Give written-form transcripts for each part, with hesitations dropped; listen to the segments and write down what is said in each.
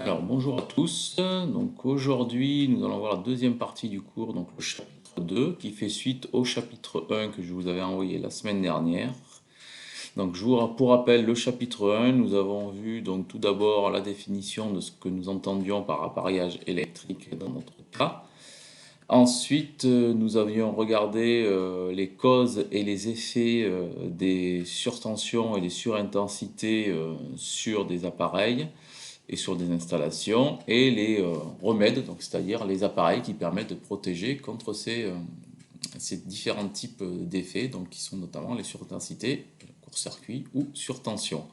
Alors bonjour à tous. Donc aujourd'hui, nous allons voir la deuxième partie du cours, donc le chapitre 2, qui fait suite au chapitre 1 que je vous avais envoyé la semaine dernière. Donc pour rappel, le chapitre 1, nous avons vu donc tout d'abord la définition de ce que nous entendions par appareillage électrique dans notre cas. Ensuite, nous avions regardé les causes et les effets des surtensions et des surintensités sur des appareils et sur des installations, et les remèdes, donc c'est-à-dire les appareils qui permettent de protéger contre ces différents types d'effets, donc qui sont notamment les surdensités, court-circuit ou surtension.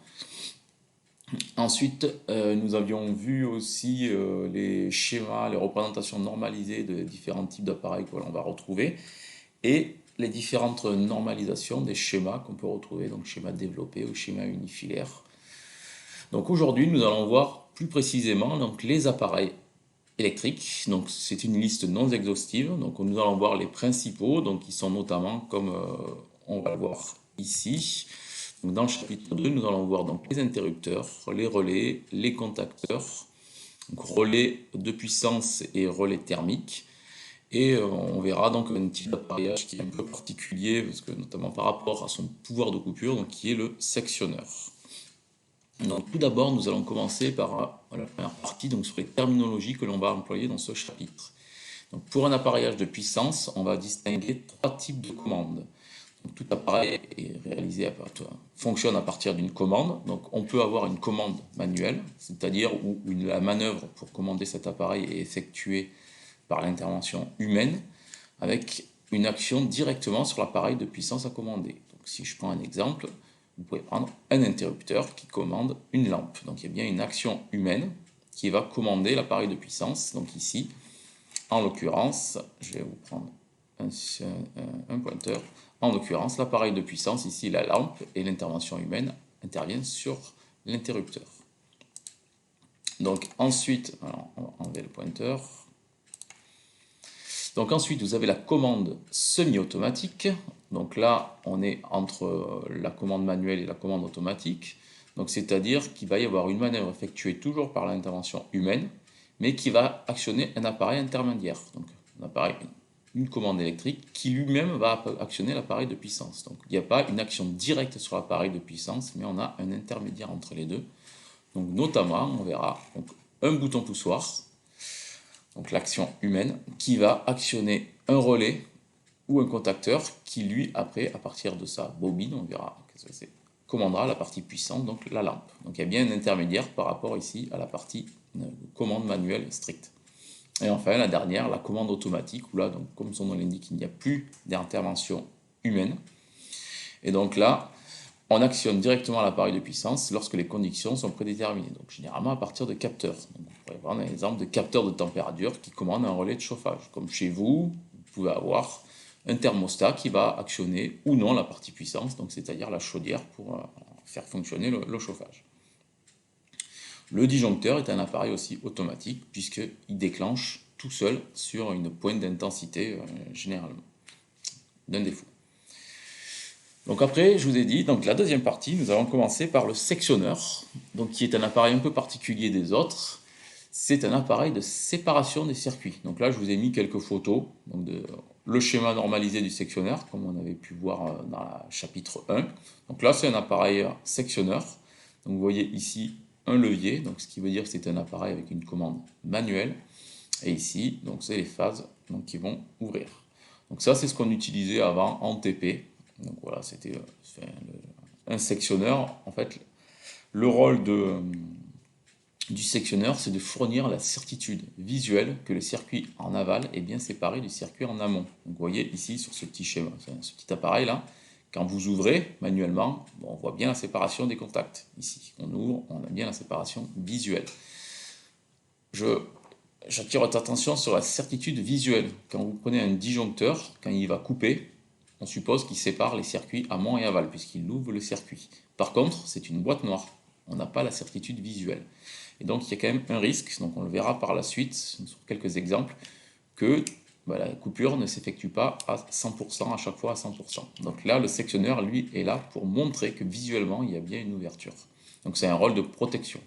Ensuite, nous avions vu aussi les schémas, les représentations normalisées de différents types d'appareils que l'on va retrouver, et les différentes normalisations des schémas qu'on peut retrouver, donc schéma développé ou schéma unifilaire. Donc aujourd'hui, nous allons voir plus précisément donc, les appareils électriques. Donc c'est une liste non exhaustive. Donc nous allons voir les principaux, donc qui sont notamment, comme on va le voir ici. Donc, dans le chapitre 2, nous allons voir donc, les interrupteurs, les relais, les contacteurs, donc, relais de puissance et relais thermiques. Et on verra donc un type d'appareillage qui est un peu particulier, parce que notamment par rapport à son pouvoir de coupure, donc, qui est le sectionneur. Donc, tout d'abord, nous allons commencer par la première partie, donc sur les terminologies que l'on va employer dans ce chapitre. Donc, pour un appareillage de puissance, on va distinguer trois types de commandes. Donc, tout appareil fonctionne à partir d'une commande. Donc, on peut avoir une commande manuelle, c'est-à-dire où la manœuvre pour commander cet appareil est effectuée par l'intervention humaine, avec une action directement sur l'appareil de puissance à commander. Donc, si je prends un exemple, vous pouvez prendre un interrupteur qui commande une lampe. Donc il y a bien une action humaine qui va commander l'appareil de puissance. Donc ici, en l'occurrence, je vais vous prendre un pointeur. En l'occurrence, l'appareil de puissance, ici la lampe, et l'intervention humaine interviennent sur l'interrupteur. Donc ensuite, alors, on va enlever le pointeur. Donc ensuite, vous avez la commande semi-automatique. Donc là, on est entre la commande manuelle et la commande automatique. Donc c'est-à-dire qu'il va y avoir une manœuvre effectuée toujours par l'intervention humaine, mais qui va actionner un appareil intermédiaire. Donc un appareil, une commande électrique qui lui-même va actionner l'appareil de puissance. Donc il n'y a pas une action directe sur l'appareil de puissance, mais on a un intermédiaire entre les deux. Donc notamment, on verra donc, un bouton poussoir, donc l'action humaine, qui va actionner un relais ou un contacteur qui, lui, après, à partir de sa bobine, on verra qu'est-ce que c'est, commandera la partie puissante, donc la lampe. Donc il y a bien un intermédiaire par rapport ici à la partie commande manuelle stricte. Et enfin, la dernière, la commande automatique, où là, donc, comme son nom l'indique, il n'y a plus d'intervention humaine. Et donc là, on actionne directement l'appareil de puissance lorsque les conditions sont prédéterminées, donc généralement à partir de capteurs. Donc, vous pourrez prendre un exemple de capteur de température qui commande un relais de chauffage. Comme chez vous, vous pouvez avoir un thermostat qui va actionner ou non la partie puissance, donc c'est-à-dire la chaudière pour faire fonctionner le chauffage. Le disjoncteur est un appareil aussi automatique puisqu'il déclenche tout seul sur une pointe d'intensité généralement, d'un défaut. Donc après, je vous ai dit, donc la deuxième partie, nous allons commencer par le sectionneur, donc qui est un appareil un peu particulier des autres. C'est un appareil de séparation des circuits. Donc là, je vous ai mis quelques photos, donc le schéma normalisé du sectionneur, comme on avait pu voir dans le chapitre 1. Donc là, c'est un appareil sectionneur. Donc vous voyez ici un levier, donc ce qui veut dire que c'est un appareil avec une commande manuelle. Et ici, donc c'est les phases donc, qui vont ouvrir. Donc ça, c'est ce qu'on utilisait avant en TP. Donc voilà, c'était un sectionneur. En fait, le rôle du sectionneur, c'est de fournir la certitude visuelle que le circuit en aval est bien séparé du circuit en amont. Donc vous voyez ici sur ce petit schéma, ce petit appareil là, quand vous ouvrez manuellement, on voit bien la séparation des contacts. Ici, on ouvre, on a bien la séparation visuelle. J'attire votre attention sur la certitude visuelle. Quand vous prenez un disjoncteur, quand il va couper, on suppose qu'il sépare les circuits amont et aval, puisqu'il ouvre le circuit. Par contre, c'est une boîte noire. On n'a pas la certitude visuelle. Et donc, il y a quand même un risque, donc on le verra par la suite, sur quelques exemples, que la coupure ne s'effectue pas à 100%, à chaque fois à 100%. Donc là, le sectionneur, lui, est là pour montrer que visuellement, il y a bien une ouverture. Donc c'est un rôle de protection.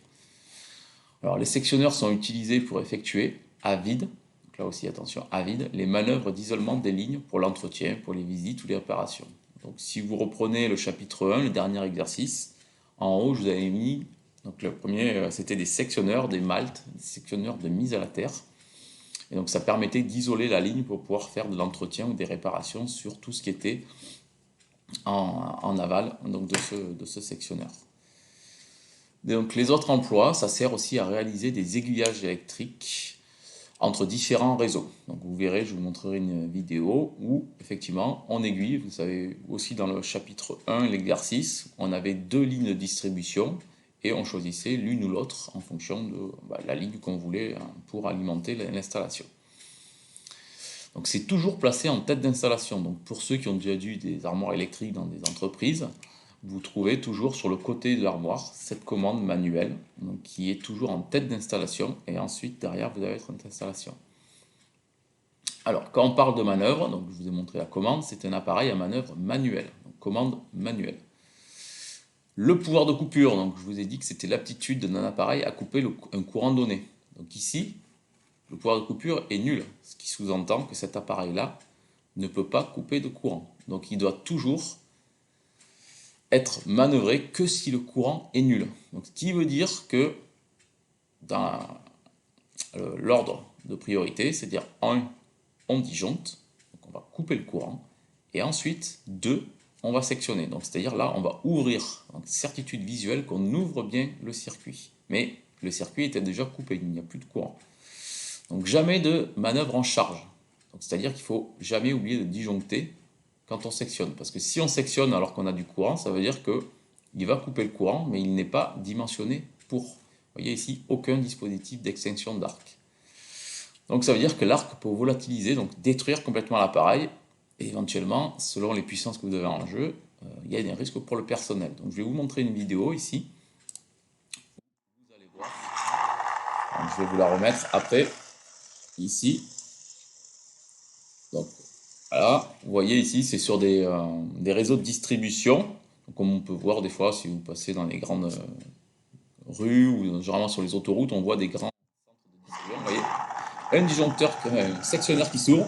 Alors les sectionneurs sont utilisés pour effectuer à vide, donc là aussi attention, à vide, les manœuvres d'isolement des lignes pour l'entretien, pour les visites ou les réparations. Donc si vous reprenez le chapitre 1, le dernier exercice, en haut je vous avais mis, donc le premier c'était des sectionneurs, des maltes, des sectionneurs de mise à la terre. Et donc ça permettait d'isoler la ligne pour pouvoir faire de l'entretien ou des réparations sur tout ce qui était en aval donc de ce sectionneur. Donc les autres emplois, ça sert aussi à réaliser des aiguillages électriques entre différents réseaux. Donc vous verrez, je vous montrerai une vidéo où effectivement on aiguille, vous savez aussi dans le chapitre 1, l'exercice, on avait deux lignes de distribution et on choisissait l'une ou l'autre en fonction de la ligne qu'on voulait pour alimenter l'installation. Donc c'est toujours placé en tête d'installation. Donc pour ceux qui ont déjà vu des armoires électriques dans des entreprises, vous trouvez toujours sur le côté de l'armoire cette commande manuelle donc qui est toujours en tête d'installation et ensuite derrière vous avez votre installation. Alors quand on parle de manœuvre, donc je vous ai montré la commande, c'est un appareil à manœuvre manuelle, donc commande manuelle. Le pouvoir de coupure, donc je vous ai dit que c'était l'aptitude d'un appareil à couper un courant donné. Donc ici, le pouvoir de coupure est nul, ce qui sous-entend que cet appareil-là ne peut pas couper de courant. Donc il doit toujours être manœuvré que si le courant est nul. Donc, ce qui veut dire que dans l'ordre de priorité, c'est-à-dire 1, on disjoncte, donc on va couper le courant, et ensuite 2, on va sectionner. Donc c'est-à-dire là, on va ouvrir, donc certitude visuelle qu'on ouvre bien le circuit. Mais le circuit était déjà coupé, il n'y a plus de courant. Donc jamais de manœuvre en charge. C'est-à-dire qu'il ne faut jamais oublier de disjoncter quand on sectionne. Parce que si on sectionne alors qu'on a du courant, ça veut dire qu'il va couper le courant, mais il n'est pas dimensionné pour. Vous voyez ici, aucun dispositif d'extinction d'arc. Donc ça veut dire que l'arc peut volatiliser, donc détruire complètement l'appareil, et éventuellement, selon les puissances que vous avez en jeu, il y a des risques pour le personnel. Donc je vais vous montrer une vidéo ici. Vous allez voir. Donc, je vais vous la remettre après, ici. Donc voilà, vous voyez ici, c'est sur des réseaux de distribution. Donc, comme on peut voir des fois, si vous passez dans les grandes rues ou généralement sur les autoroutes, on voit des grands centres de distribution. Vous voyez, un disjoncteur, un sectionneur qui s'ouvre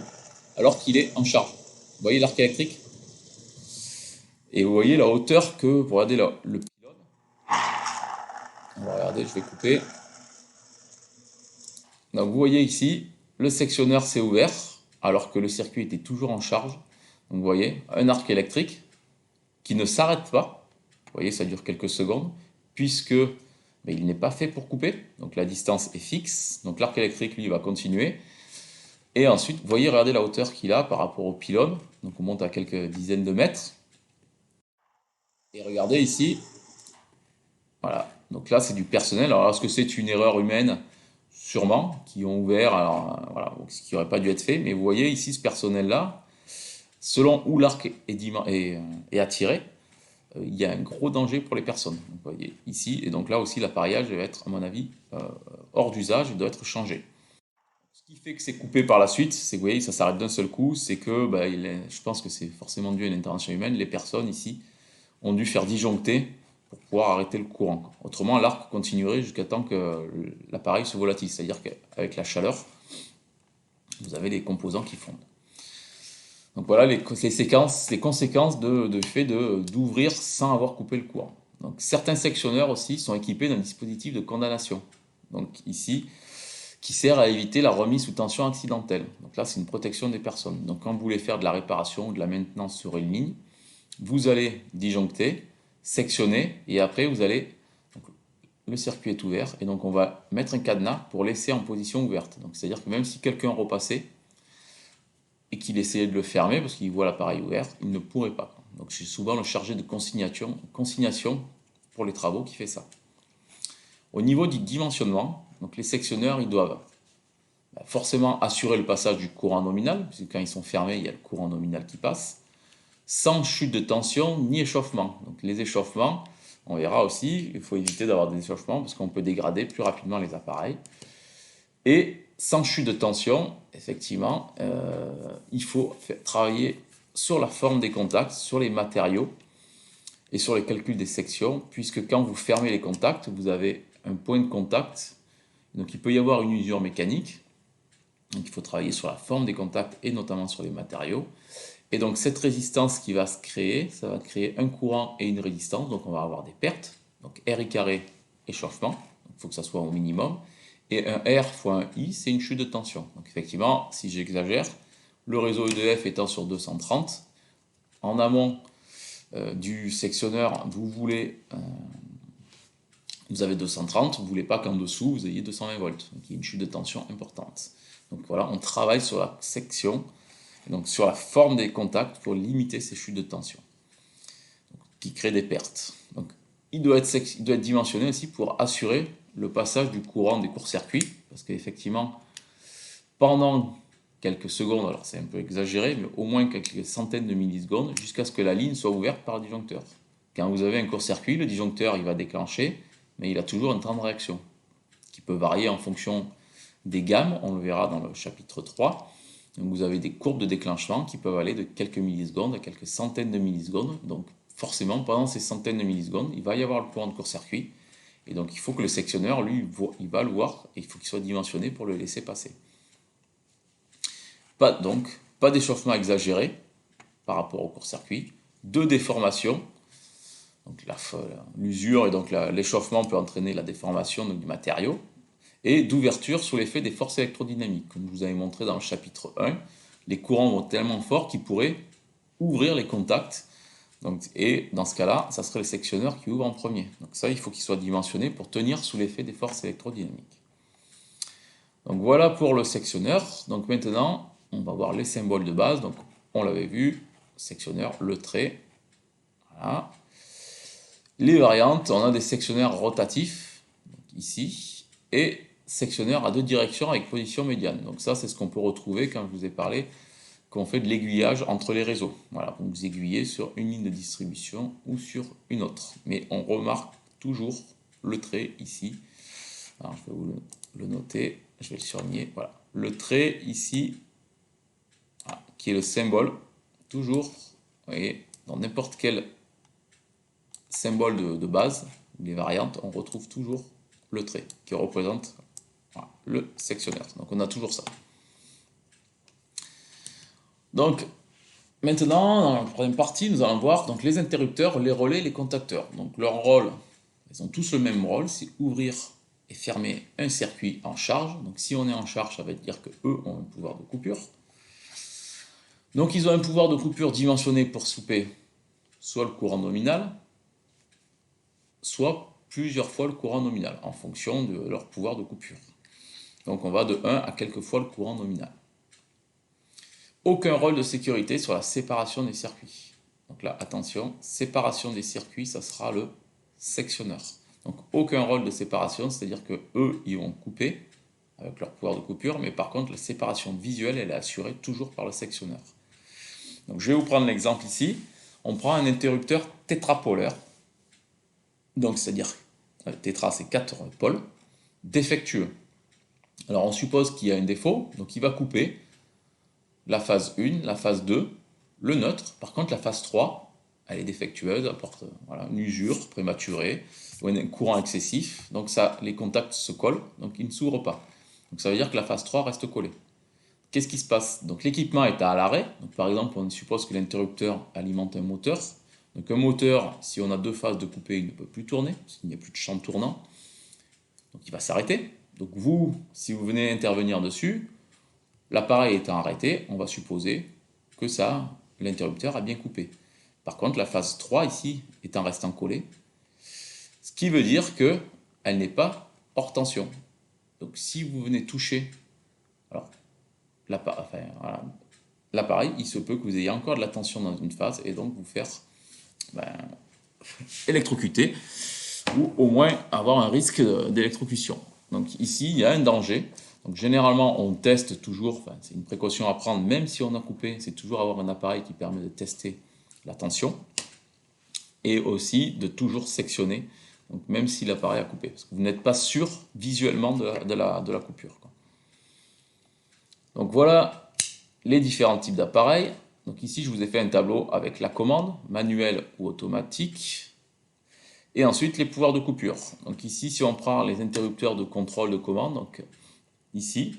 alors qu'il est en charge. Vous voyez l'arc électrique? Et vous voyez la hauteur que, pour regarder là, le pylône. On va regarder, je vais couper. Donc vous voyez ici, le sectionneur s'est ouvert alors que le circuit était toujours en charge. Donc vous voyez, un arc électrique qui ne s'arrête pas. Vous voyez, ça dure quelques secondes, puisque il n'est pas fait pour couper. Donc la distance est fixe. Donc l'arc électrique, lui, va continuer. Et ensuite, vous voyez, regardez la hauteur qu'il a par rapport au pylône. Donc on monte à quelques dizaines de mètres. Et regardez ici. Voilà. Donc là, c'est du personnel. Alors est-ce que c'est une erreur humaine? Sûrement, qui ont ouvert, alors voilà, ce qui n'aurait pas dû être fait. Mais vous voyez ici, ce personnel-là, selon où l'arc est attiré, il y a un gros danger pour les personnes. Donc, vous voyez ici, et donc là aussi l'appareillage va être, à mon avis, hors d'usage et doit être changé. Ce qui fait que c'est coupé par la suite, c'est que vous voyez, ça s'arrête d'un seul coup, c'est que je pense que c'est forcément dû à une intervention humaine. Les personnes ici ont dû faire disjoncter pour pouvoir arrêter le courant. Autrement, l'arc continuerait jusqu'à temps que l'appareil se volatilise, c'est-à-dire qu'avec la chaleur, vous avez les composants qui fondent. Donc voilà les conséquences du fait d'ouvrir sans avoir coupé le courant. Donc certains sectionneurs aussi sont équipés d'un dispositif de condamnation. Donc ici, qui sert à éviter la remise sous tension accidentelle. Donc là, c'est une protection des personnes. Donc quand vous voulez faire de la réparation ou de la maintenance sur une ligne, vous allez disjoncter, sectionner, et après vous allez... Donc, le circuit est ouvert, et donc on va mettre un cadenas pour laisser en position ouverte. Donc c'est-à-dire que même si quelqu'un repassait, et qu'il essayait de le fermer parce qu'il voit l'appareil ouvert, il ne pourrait pas. Donc c'est souvent le chargé de consignation pour les travaux qui fait ça. Au niveau du dimensionnement, donc les sectionneurs, ils doivent forcément assurer le passage du courant nominal, puisque quand ils sont fermés, il y a le courant nominal qui passe, sans chute de tension ni échauffement. Donc les échauffements, on verra aussi, il faut éviter d'avoir des échauffements parce qu'on peut dégrader plus rapidement les appareils. Et sans chute de tension, effectivement, il faut travailler sur la forme des contacts, sur les matériaux et sur les calculs des sections, puisque quand vous fermez les contacts, vous avez un point de contact Donc il peut y avoir une usure mécanique. Donc il faut travailler sur la forme des contacts et notamment sur les matériaux. Et donc cette résistance qui va se créer, ça va créer un courant et une résistance. Donc on va avoir des pertes. Donc RI carré, échauffement. Il faut que ça soit au minimum. Et un R fois un I, c'est une chute de tension. Donc effectivement, si j'exagère, le réseau EDF étant sur 230, en amont du sectionneur, vous avez 230, vous ne voulez pas qu'en dessous vous ayez 220 volts. Donc il y a une chute de tension importante. Donc voilà, on travaille sur la section, donc sur la forme des contacts pour limiter ces chutes de tension, donc, qui créent des pertes. Donc il doit être dimensionné aussi pour assurer le passage du courant des courts-circuits, parce qu'effectivement, pendant quelques secondes, alors c'est un peu exagéré, mais au moins quelques centaines de millisecondes, jusqu'à ce que la ligne soit ouverte par le disjoncteur. Quand vous avez un court-circuit, le disjoncteur il va déclencher, mais il a toujours un temps de réaction, qui peut varier en fonction des gammes, on le verra dans le chapitre 3. Donc vous avez des courbes de déclenchement qui peuvent aller de quelques millisecondes à quelques centaines de millisecondes. Donc forcément, pendant ces centaines de millisecondes, il va y avoir le courant de court-circuit. Et donc il faut que le sectionneur, lui, il va le voir et il faut qu'il soit dimensionné pour le laisser passer. Pas d'échauffement exagéré par rapport au court-circuit, de déformation. Donc l'usure et donc l'échauffement peut entraîner la déformation du matériau, et d'ouverture sous l'effet des forces électrodynamiques. Comme je vous avais montré dans le chapitre 1, les courants vont tellement forts qu'ils pourraient ouvrir les contacts. Donc, et dans ce cas-là, ça serait le sectionneur qui ouvre en premier. Donc ça, il faut qu'il soit dimensionné pour tenir sous l'effet des forces électrodynamiques. Donc voilà pour le sectionneur. Donc maintenant, on va voir les symboles de base. Donc on l'avait vu, sectionneur, le trait. Voilà. Les variantes, on a des sectionneurs rotatifs, donc ici, et sectionneur à deux directions avec position médiane. Donc ça, c'est ce qu'on peut retrouver quand je vous ai parlé qu'on fait de l'aiguillage entre les réseaux. Voilà, vous aiguillez sur une ligne de distribution ou sur une autre. Mais on remarque toujours le trait ici. Alors, je vais vous le noter, je vais le surligner. Voilà, le trait ici, voilà, qui est le symbole, toujours, vous voyez, dans n'importe quel symbole de base, les variantes, on retrouve toujours le trait qui représente, voilà, le sectionneur. Donc on a toujours ça. Donc maintenant, dans la troisième partie, nous allons voir donc, les interrupteurs, les relais, les contacteurs. Donc leur rôle, ils ont tous le même rôle, c'est ouvrir et fermer un circuit en charge. Donc si on est en charge, ça veut dire que eux ont un pouvoir de coupure. Donc ils ont un pouvoir de coupure dimensionné pour souper soit le courant nominal, soit plusieurs fois le courant nominal, en fonction de leur pouvoir de coupure. Donc on va de 1 à quelques fois le courant nominal. Aucun rôle de sécurité sur la séparation des circuits. Donc là, attention, séparation des circuits, ça sera le sectionneur. Donc aucun rôle de séparation, c'est-à-dire que eux, ils vont couper avec leur pouvoir de coupure, mais par contre, la séparation visuelle, elle est assurée toujours par le sectionneur. Donc je vais vous prendre l'exemple ici. On prend un interrupteur tétrapolaire. Donc c'est-à-dire, tétra, c'est 4 pôles, défectueux. Alors on suppose qu'il y a un défaut, donc il va couper la phase 1, la phase 2, le neutre. Par contre, la phase 3, elle est défectueuse, apporte voilà, une usure prématurée ou un courant excessif. Donc ça, les contacts se collent, donc ils ne s'ouvrent pas. Donc ça veut dire que la phase 3 reste collée. Qu'est-ce qui se passe? Donc l'équipement est à l'arrêt. Donc par exemple, on suppose que l'interrupteur alimente un moteur. Donc un moteur, si on a deux phases de coupé, il ne peut plus tourner, parce qu'il n'y a plus de champ tournant. Donc il va s'arrêter. Donc vous, si vous venez intervenir dessus, l'appareil étant arrêté, on va supposer que ça, l'interrupteur a bien coupé. Par contre, la phase 3 ici est en restant collée, ce qui veut dire qu'elle n'est pas hors tension. Donc si vous venez toucher alors, l'appareil, il se peut que vous ayez encore de la tension dans une phase et donc vous faire électrocuter ou au moins avoir un risque d'électrocution. Donc ici, il y a un danger. Donc généralement, on teste toujours, enfin, c'est une précaution à prendre, même si on a coupé, c'est toujours avoir un appareil qui permet de tester la tension et aussi de toujours sectionner, donc même si l'appareil a coupé, parce que vous n'êtes pas sûr visuellement de la coupure, quoi. Donc voilà les différents types d'appareils. Donc ici, je vous ai fait un tableau avec la commande, manuelle ou automatique. Et ensuite, les pouvoirs de coupure. Donc ici, si on prend les interrupteurs de contrôle de commande, donc ici,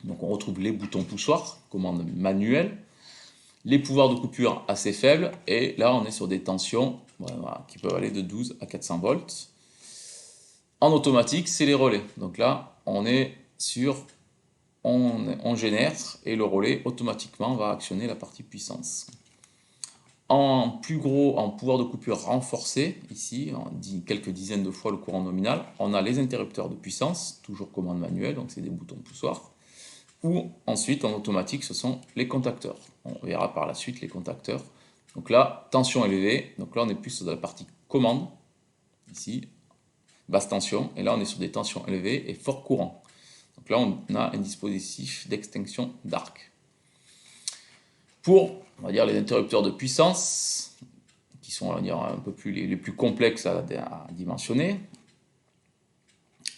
donc on retrouve les boutons poussoirs, commande manuelle, les pouvoirs de coupure assez faibles, et là on est sur des tensions voilà, qui peuvent aller de 12 à 400 volts. En automatique, c'est les relais. Donc là, on est sur, on génère, et le relais automatiquement va actionner la partie puissance. En plus gros, en pouvoir de coupure renforcé, ici, on dit quelques dizaines de fois le courant nominal, on a les interrupteurs de puissance, toujours commande manuelle, donc c'est des boutons poussoirs. Ou ensuite, en automatique, ce sont les contacteurs. On verra par la suite les contacteurs. Donc là, tension élevée, donc là on est plus sur la partie commande, ici, basse tension, et là on est sur des tensions élevées et fort courant. Donc là on a un dispositif d'extinction d'arc. Pour, on va dire, les interrupteurs de puissance, qui sont, on va dire, un peu plus les plus complexes à dimensionner,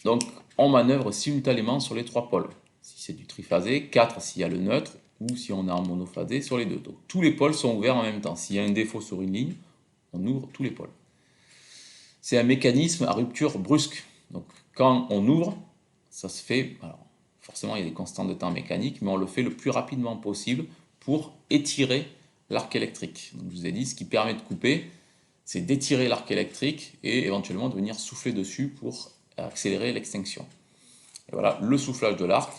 donc on manœuvre simultanément sur les trois pôles. Si c'est du triphasé, 4 s'il y a le neutre, ou si on est en monophasé sur les deux. Donc tous les pôles sont ouverts en même temps. S'il y a un défaut sur une ligne, on ouvre tous les pôles. C'est un mécanisme à rupture brusque. Donc quand on ouvre, ça se fait, alors forcément il y a des constantes de temps mécaniques, mais on le fait le plus rapidement possible pour étirer l'arc électrique. Donc je vous ai dit, ce qui permet de couper, c'est d'étirer l'arc électrique et éventuellement de venir souffler dessus pour accélérer l'extinction. Et voilà le soufflage de l'arc.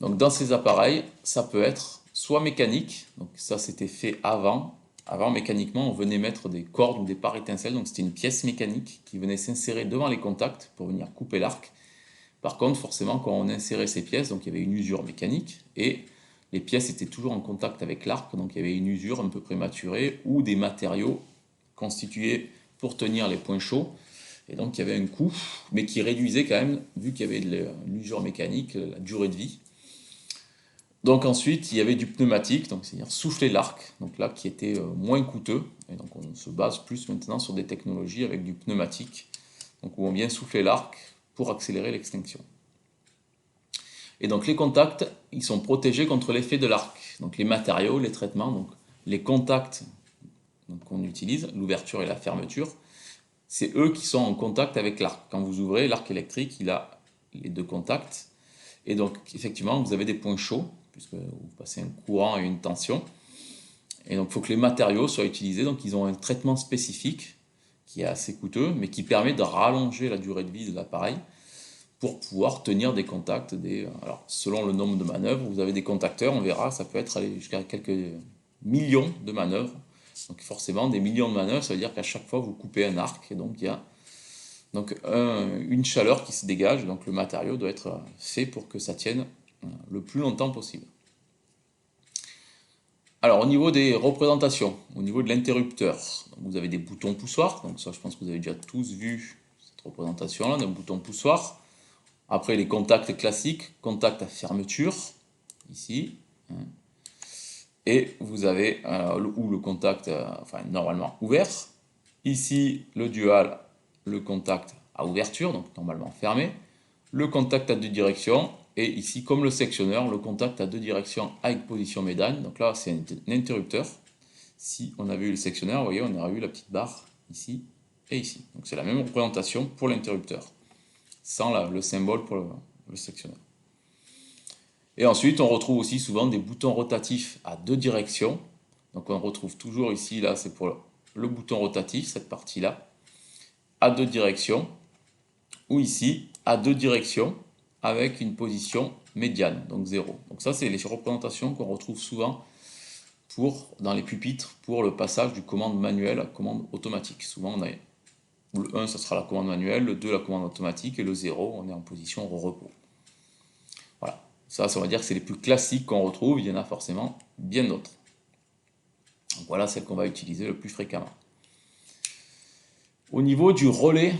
Donc dans ces appareils, ça peut être soit mécanique, donc ça c'était fait avant. Avant, mécaniquement, on venait mettre des cordes ou des parts étincelles, donc c'était une pièce mécanique qui venait s'insérer devant les contacts pour venir couper l'arc. Par contre, forcément, quand on insérait ces pièces, donc il y avait une usure mécanique, et les pièces étaient toujours en contact avec l'arc, donc il y avait une usure un peu prématurée, ou des matériaux constitués pour tenir les points chauds, et donc il y avait un coût, mais qui réduisait quand même, vu qu'il y avait de l'usure mécanique, la durée de vie. Donc ensuite, il y avait du pneumatique, donc c'est-à-dire souffler l'arc, donc là qui était moins coûteux, et donc on se base plus maintenant sur des technologies avec du pneumatique, donc où on vient souffler l'arc pour accélérer l'extinction. Et donc les contacts, ils sont protégés contre l'effet de l'arc, donc les matériaux, les traitements, donc les contacts qu'on utilise, l'ouverture et la fermeture, c'est eux qui sont en contact avec l'arc. Quand vous ouvrez, l'arc électrique, il a les deux contacts, et donc effectivement, vous avez des points chauds, puisque vous passez un courant et une tension. Et donc il faut que les matériaux soient utilisés, donc ils ont un traitement spécifique qui est assez coûteux, mais qui permet de rallonger la durée de vie de l'appareil pour pouvoir tenir des contacts. Alors selon le nombre de manœuvres, vous avez des contacteurs, on verra, ça peut être aller jusqu'à quelques millions de manœuvres. Donc forcément, des millions de manœuvres, ça veut dire qu'à chaque fois vous coupez un arc, et donc il y a une chaleur qui se dégage, donc le matériau doit être fait pour que ça tienne le plus longtemps possible. Alors au niveau des représentations, au niveau de l'interrupteur, vous avez des boutons poussoirs, donc ça je pense que vous avez déjà tous vu cette représentation là, d'un bouton poussoir. Après les contacts classiques, contact à fermeture, ici, et vous avez le contact enfin, normalement ouvert, ici le dual, le contact à ouverture, donc normalement fermé, le contact à deux directions, et ici, comme le sectionneur, le contact à deux directions avec position médiane. Donc là, c'est un interrupteur. Si on avait eu le sectionneur, vous voyez, on aurait eu la petite barre ici et ici. Donc c'est la même représentation pour l'interrupteur, sans le symbole pour le sectionneur. Et ensuite, on retrouve aussi souvent des boutons rotatifs à deux directions. Donc on retrouve toujours ici, là, c'est pour le bouton rotatif, cette partie-là, à deux directions, ou ici, à deux directions, avec une position médiane, donc 0. Donc ça, c'est les représentations qu'on retrouve souvent dans les pupitres pour le passage du commande manuelle à commande automatique. Souvent, on a le 1, ça sera la commande manuelle, le 2, la commande automatique, et le 0, on est en position repos. Voilà, ça on va dire que c'est les plus classiques qu'on retrouve, il y en a forcément bien d'autres. Donc voilà celle qu'on va utiliser le plus fréquemment. Au niveau du relais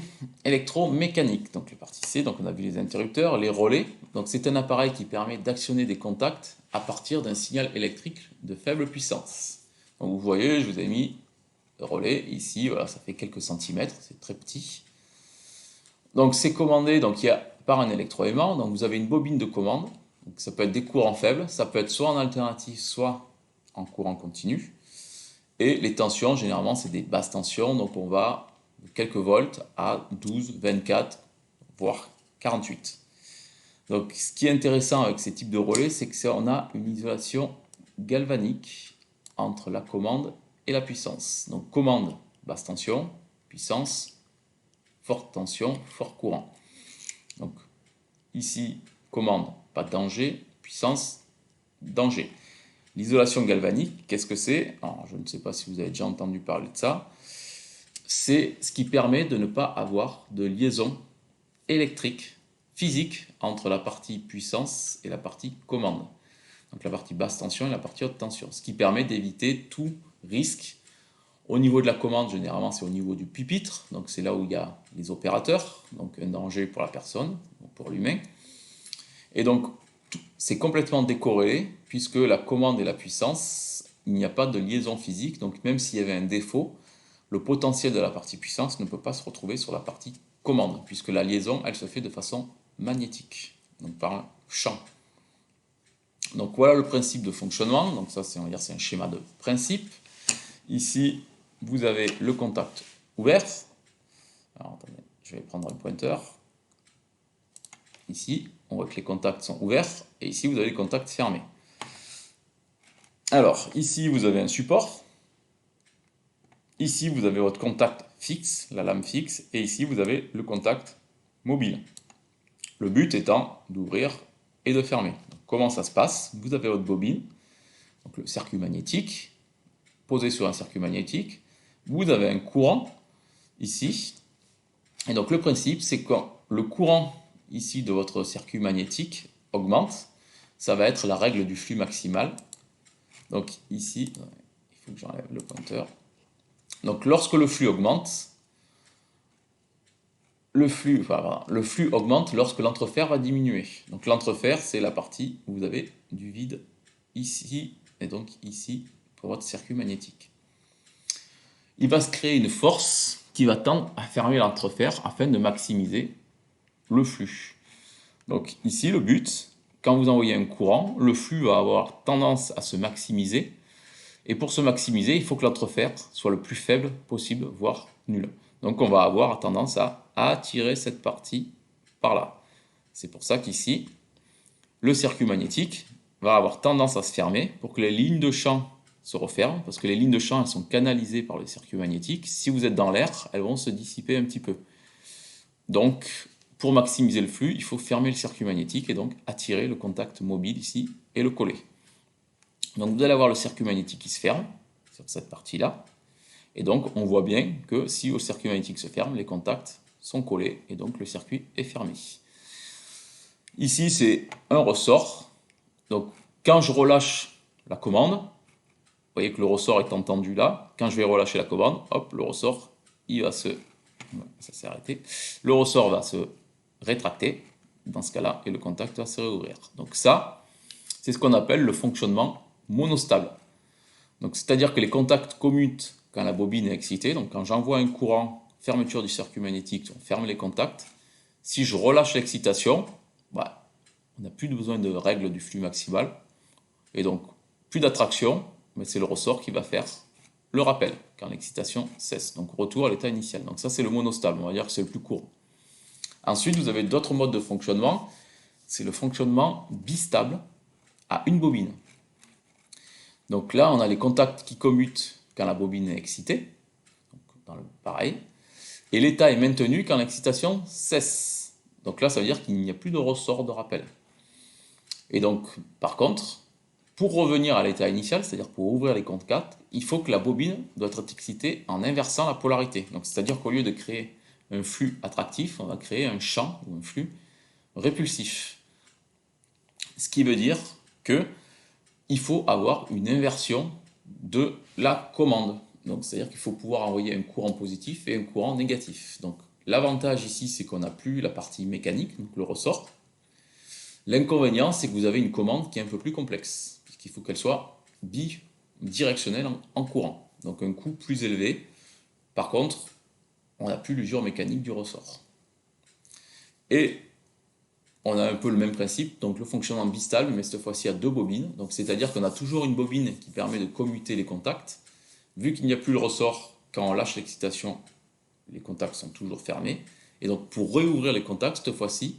électromécanique, donc le partie C, donc on a vu les interrupteurs, les relais, donc c'est un appareil qui permet d'actionner des contacts à partir d'un signal électrique de faible puissance. Donc vous voyez, je vous ai mis le relais ici, voilà, ça fait quelques centimètres, c'est très petit. Donc c'est commandé donc, par un électroaimant, donc vous avez une bobine de commande, donc ça peut être des courants faibles, ça peut être soit en alternative, soit en courant continu. Et les tensions, généralement, c'est des basses tensions, donc on va quelques volts à 12, 24, voire 48. Donc ce qui est intéressant avec ces types de relais, c'est qu'on a une isolation galvanique entre la commande et la puissance. Donc commande, basse tension, puissance, forte tension, fort courant. Donc ici, commande, pas de danger, puissance, danger. L'isolation galvanique, qu'est-ce que c'est? Alors, je ne sais pas si vous avez déjà entendu parler de ça. C'est ce qui permet de ne pas avoir de liaison électrique, physique, entre la partie puissance et la partie commande. Donc la partie basse tension et la partie haute tension. Ce qui permet d'éviter tout risque. Au niveau de la commande, généralement, c'est au niveau du pupitre. Donc c'est là où il y a les opérateurs. Donc un danger pour la personne, pour l'humain. Et donc, c'est complètement décorrélé, puisque la commande et la puissance, il n'y a pas de liaison physique. Donc même s'il y avait un défaut, le potentiel de la partie puissance ne peut pas se retrouver sur la partie commande, puisque la liaison, elle se fait de façon magnétique, donc par un champ. Donc voilà le principe de fonctionnement. Donc ça, c'est un schéma de principe. Ici, vous avez le contact ouvert. Alors attendez, je vais prendre un pointeur. Ici, on voit que les contacts sont ouverts, et ici, vous avez les contacts fermés. Alors, ici, vous avez un support. Ici, vous avez votre contact fixe, la lame fixe, et ici, vous avez le contact mobile. Le but étant d'ouvrir et de fermer. Donc, comment ça se passe? Vous avez votre bobine, donc le circuit magnétique, posé sur un circuit magnétique. Vous avez un courant, ici. Et donc, le principe, c'est que le courant, ici, de votre circuit magnétique augmente. Ça va être la règle du flux maximal. Donc, ici, il faut que j'enlève le pointeur. Donc lorsque le flux augmente, le flux augmente lorsque l'entrefer va diminuer. Donc l'entrefer, c'est la partie où vous avez du vide ici et donc ici pour votre circuit magnétique. Il va se créer une force qui va tendre à fermer l'entrefer afin de maximiser le flux. Donc ici, le but, quand vous envoyez un courant, le flux va avoir tendance à se maximiser. Et pour se maximiser, il faut que l'entrefer soit le plus faible possible, voire nul. Donc on va avoir tendance à attirer cette partie par là. C'est pour ça qu'ici, le circuit magnétique va avoir tendance à se fermer pour que les lignes de champ se referment, parce que les lignes de champ, elles sont canalisées par le circuit magnétique. Si vous êtes dans l'air, elles vont se dissiper un petit peu. Donc, pour maximiser le flux, il faut fermer le circuit magnétique et donc attirer le contact mobile ici et le coller. Donc vous allez avoir le circuit magnétique qui se ferme sur cette partie-là. Et donc on voit bien que si le circuit magnétique se ferme, les contacts sont collés et donc le circuit est fermé. Ici c'est un ressort. Donc quand je relâche la commande, vous voyez que le ressort est entendu là. Quand je vais relâcher la commande, hop, le ressort, il va se... Ça s'est arrêté. Le ressort va se rétracter dans ce cas-là et le contact va se réouvrir. Donc ça, c'est ce qu'on appelle le fonctionnement monostable. Donc c'est-à-dire que les contacts commutent quand la bobine est excitée. Donc quand j'envoie un courant, fermeture du circuit magnétique, on ferme les contacts. Si je relâche l'excitation, on n'a plus besoin de règle du flux maximal. Et donc plus d'attraction, mais c'est le ressort qui va faire le rappel quand l'excitation cesse. Donc retour à l'état initial. Donc ça c'est le monostable, on va dire que c'est le plus court. Ensuite vous avez d'autres modes de fonctionnement. C'est le fonctionnement bistable à une bobine. Donc là, on a les contacts qui commutent quand la bobine est excitée, donc pareil, et l'état est maintenu quand l'excitation cesse. Donc là, ça veut dire qu'il n'y a plus de ressort de rappel. Et donc, par contre, pour revenir à l'état initial, c'est-à-dire pour ouvrir les contacts, il faut que la bobine doit être excitée en inversant la polarité. Donc c'est-à-dire qu'au lieu de créer un flux attractif, on va créer un champ ou un flux répulsif. Ce qui veut dire que il faut avoir une inversion de la commande. Donc, c'est-à-dire qu'il faut pouvoir envoyer un courant positif et un courant négatif. Donc, l'avantage ici, c'est qu'on n'a plus la partie mécanique, donc le ressort. L'inconvénient, c'est que vous avez une commande qui est un peu plus complexe, puisqu'il faut qu'elle soit bidirectionnelle en courant. Donc, un coût plus élevé. Par contre, on n'a plus l'usure mécanique du ressort. Et on a un peu le même principe, donc le fonctionnement bistable, mais cette fois-ci à deux bobines. Donc c'est-à-dire qu'on a toujours une bobine qui permet de commuter les contacts. Vu qu'il n'y a plus le ressort, quand on lâche l'excitation, les contacts sont toujours fermés. Et donc pour réouvrir les contacts, cette fois-ci,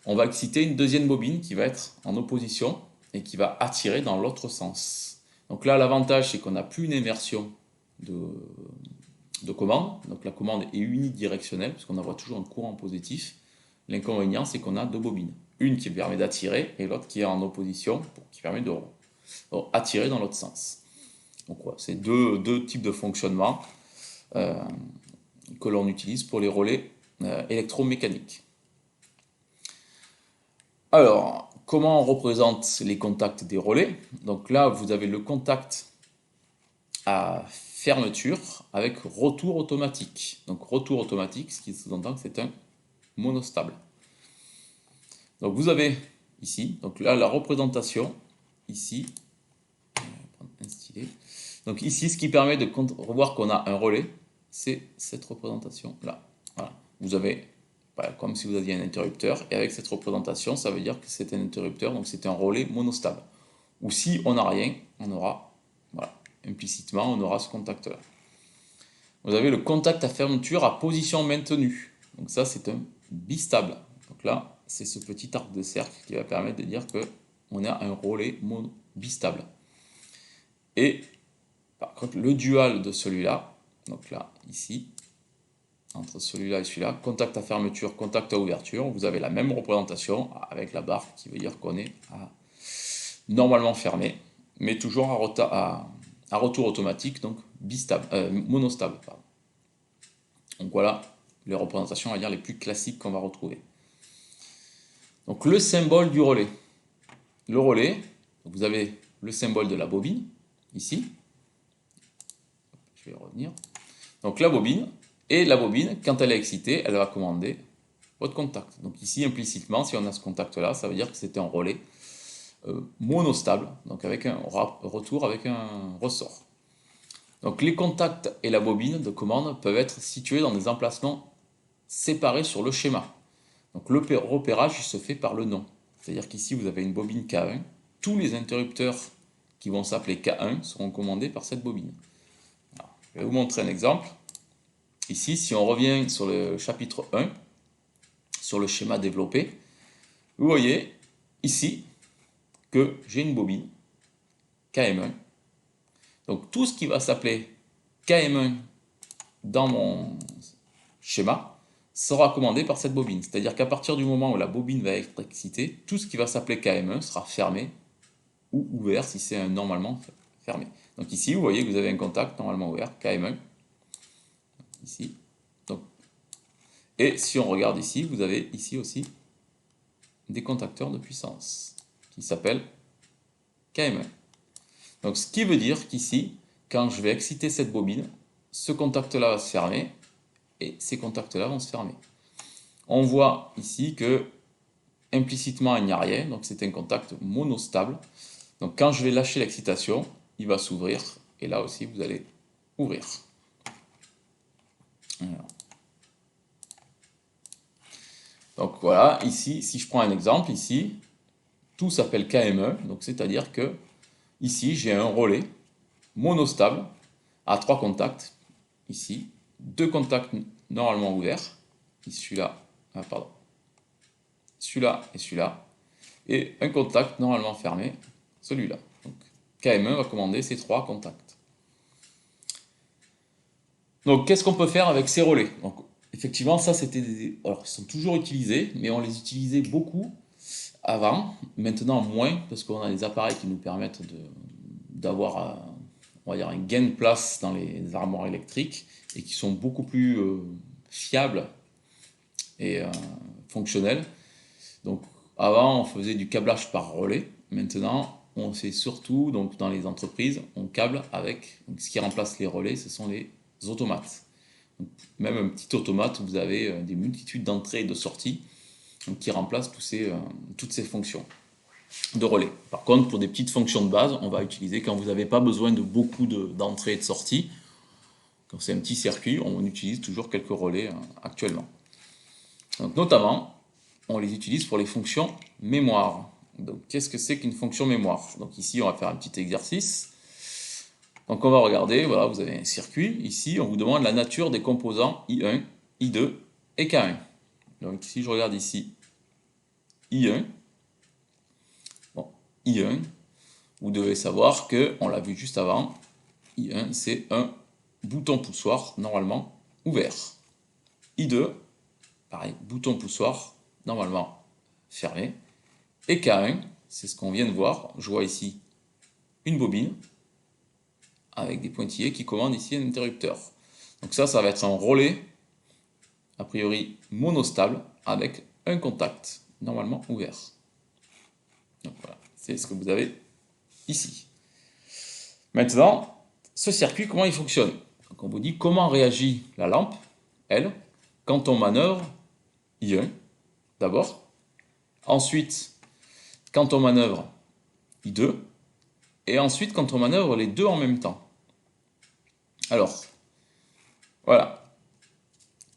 on va exciter une deuxième bobine qui va être en opposition et qui va attirer dans l'autre sens. Donc là, l'avantage, c'est qu'on n'a plus une inversion de commande. Donc la commande est unidirectionnelle, puisqu'on envoie toujours un courant positif. L'inconvénient, c'est qu'on a deux bobines. Une qui permet d'attirer et l'autre qui est en opposition, qui permet de attirer dans l'autre sens. Donc voilà, c'est deux types de fonctionnement que l'on utilise pour les relais électromécaniques. Alors, comment on représente les contacts des relais? Donc là, vous avez le contact à fermeture avec retour automatique. Donc retour automatique, ce qui sous-entend que c'est un monostable. Donc vous avez ici, donc là la représentation, ici, on va prendre un stylet. Donc ici, ce qui permet de revoir qu'on a un relais, c'est cette représentation là. Voilà. Vous avez comme si vous aviez un interrupteur, et avec cette représentation, ça veut dire que c'est un interrupteur, donc c'est un relais monostable. Ou si on n'a rien, on aura, voilà, implicitement, on aura ce contact-là. Vous avez le contact à fermeture à position maintenue. Donc ça, c'est un bistable. Donc là, c'est ce petit arc de cercle qui va permettre de dire qu'on a un relais bistable. Et par contre, le dual de celui-là, donc là, ici, entre celui-là et celui-là, contact à fermeture, contact à ouverture, vous avez la même représentation avec la barre qui veut dire qu'on est normalement fermé, mais toujours à retour automatique, donc bistable, monostable. Pardon. Donc voilà les représentations, on va dire, les plus classiques qu'on va retrouver. Donc le symbole du relais. Le relais, vous avez le symbole de la bobine, ici. Je vais revenir. Donc la bobine, et la bobine, quand elle est excitée, elle va commander votre contact. Donc ici, implicitement, si on a ce contact-là, ça veut dire que c'est un relais monostable, donc avec un retour avec un ressort. Donc les contacts et la bobine de commande peuvent être situés dans des emplacements séparés sur le schéma. Donc le repérage se fait par le nom. C'est-à-dire qu'ici, vous avez une bobine K1. Tous les interrupteurs qui vont s'appeler K1 seront commandés par cette bobine. Alors, je vais vous montrer un exemple. Ici, si on revient sur le chapitre 1, sur le schéma développé, vous voyez ici que j'ai une bobine KM1. Donc tout ce qui va s'appeler KM1 dans mon schéma sera commandé par cette bobine. C'est-à-dire qu'à partir du moment où la bobine va être excitée, tout ce qui va s'appeler KM1 sera fermé ou ouvert si c'est normalement fermé. Donc ici, vous voyez que vous avez un contact normalement ouvert, KM1, ici. Donc, et si on regarde ici, vous avez ici aussi des contacteurs de puissance qui s'appellent KM1. Donc ce qui veut dire qu'ici, quand je vais exciter cette bobine, ce contact-là va se fermer et ces contacts-là vont se fermer. On voit ici que implicitement il n'y a rien, donc c'est un contact monostable. Donc quand je vais lâcher l'excitation, il va s'ouvrir et là aussi vous allez ouvrir. Alors. Donc voilà, ici, si je prends un exemple, ici, tout s'appelle KME, donc c'est-à-dire que ici j'ai un relais monostable à 3 contacts, ici, 2 contacts normalement ouverts, celui-là, pardon, celui-là et celui-là, et un contact normalement fermé, celui-là. Donc KME va commander ces 3 contacts. Donc qu'est-ce qu'on peut faire avec ces relais? Donc, effectivement, ça c'était alors ils sont toujours utilisés, mais on les utilisait beaucoup avant, maintenant moins, parce qu'on a des appareils qui nous permettent d'avoir on va dire un gain de place dans les armoires électriques et qui sont beaucoup plus fiables et fonctionnels. Donc avant on faisait du câblage par relais, maintenant on fait surtout, donc dans les entreprises, on câble avec, donc ce qui remplace les relais, ce sont les automates. Donc, même un petit automate, vous avez des multitudes d'entrées et de sorties qui remplacent toutes ces fonctions de relais. Par contre, pour des petites fonctions de base, on va utiliser quand vous n'avez pas besoin de beaucoup d'entrées et de sorties. Quand c'est un petit circuit, on utilise toujours quelques relais actuellement. Donc, notamment, on les utilise pour les fonctions mémoire. Donc, qu'est-ce que c'est qu'une fonction mémoire? Donc ici, on va faire un petit exercice. Donc on va regarder, voilà, vous avez un circuit. Ici, on vous demande la nature des composants I1, I2 et K1. Donc si je regarde ici I1, bon, I1, vous devez savoir que, on l'a vu juste avant, I1 c'est un bouton poussoir normalement ouvert. I2, pareil, bouton poussoir normalement fermé. Et K1, c'est ce qu'on vient de voir. Je vois ici une bobine avec des pointillés qui commandent ici un interrupteur. Donc ça va être un relais, a priori monostable, avec un contact normalement ouvert. Donc voilà, c'est ce que vous avez ici. Maintenant, ce circuit, comment il fonctionne? Donc on vous dit comment réagit la lampe, elle, quand on manœuvre I1, d'abord. Ensuite, quand on manœuvre I2. Et ensuite, quand on manœuvre les deux en même temps. Alors, voilà.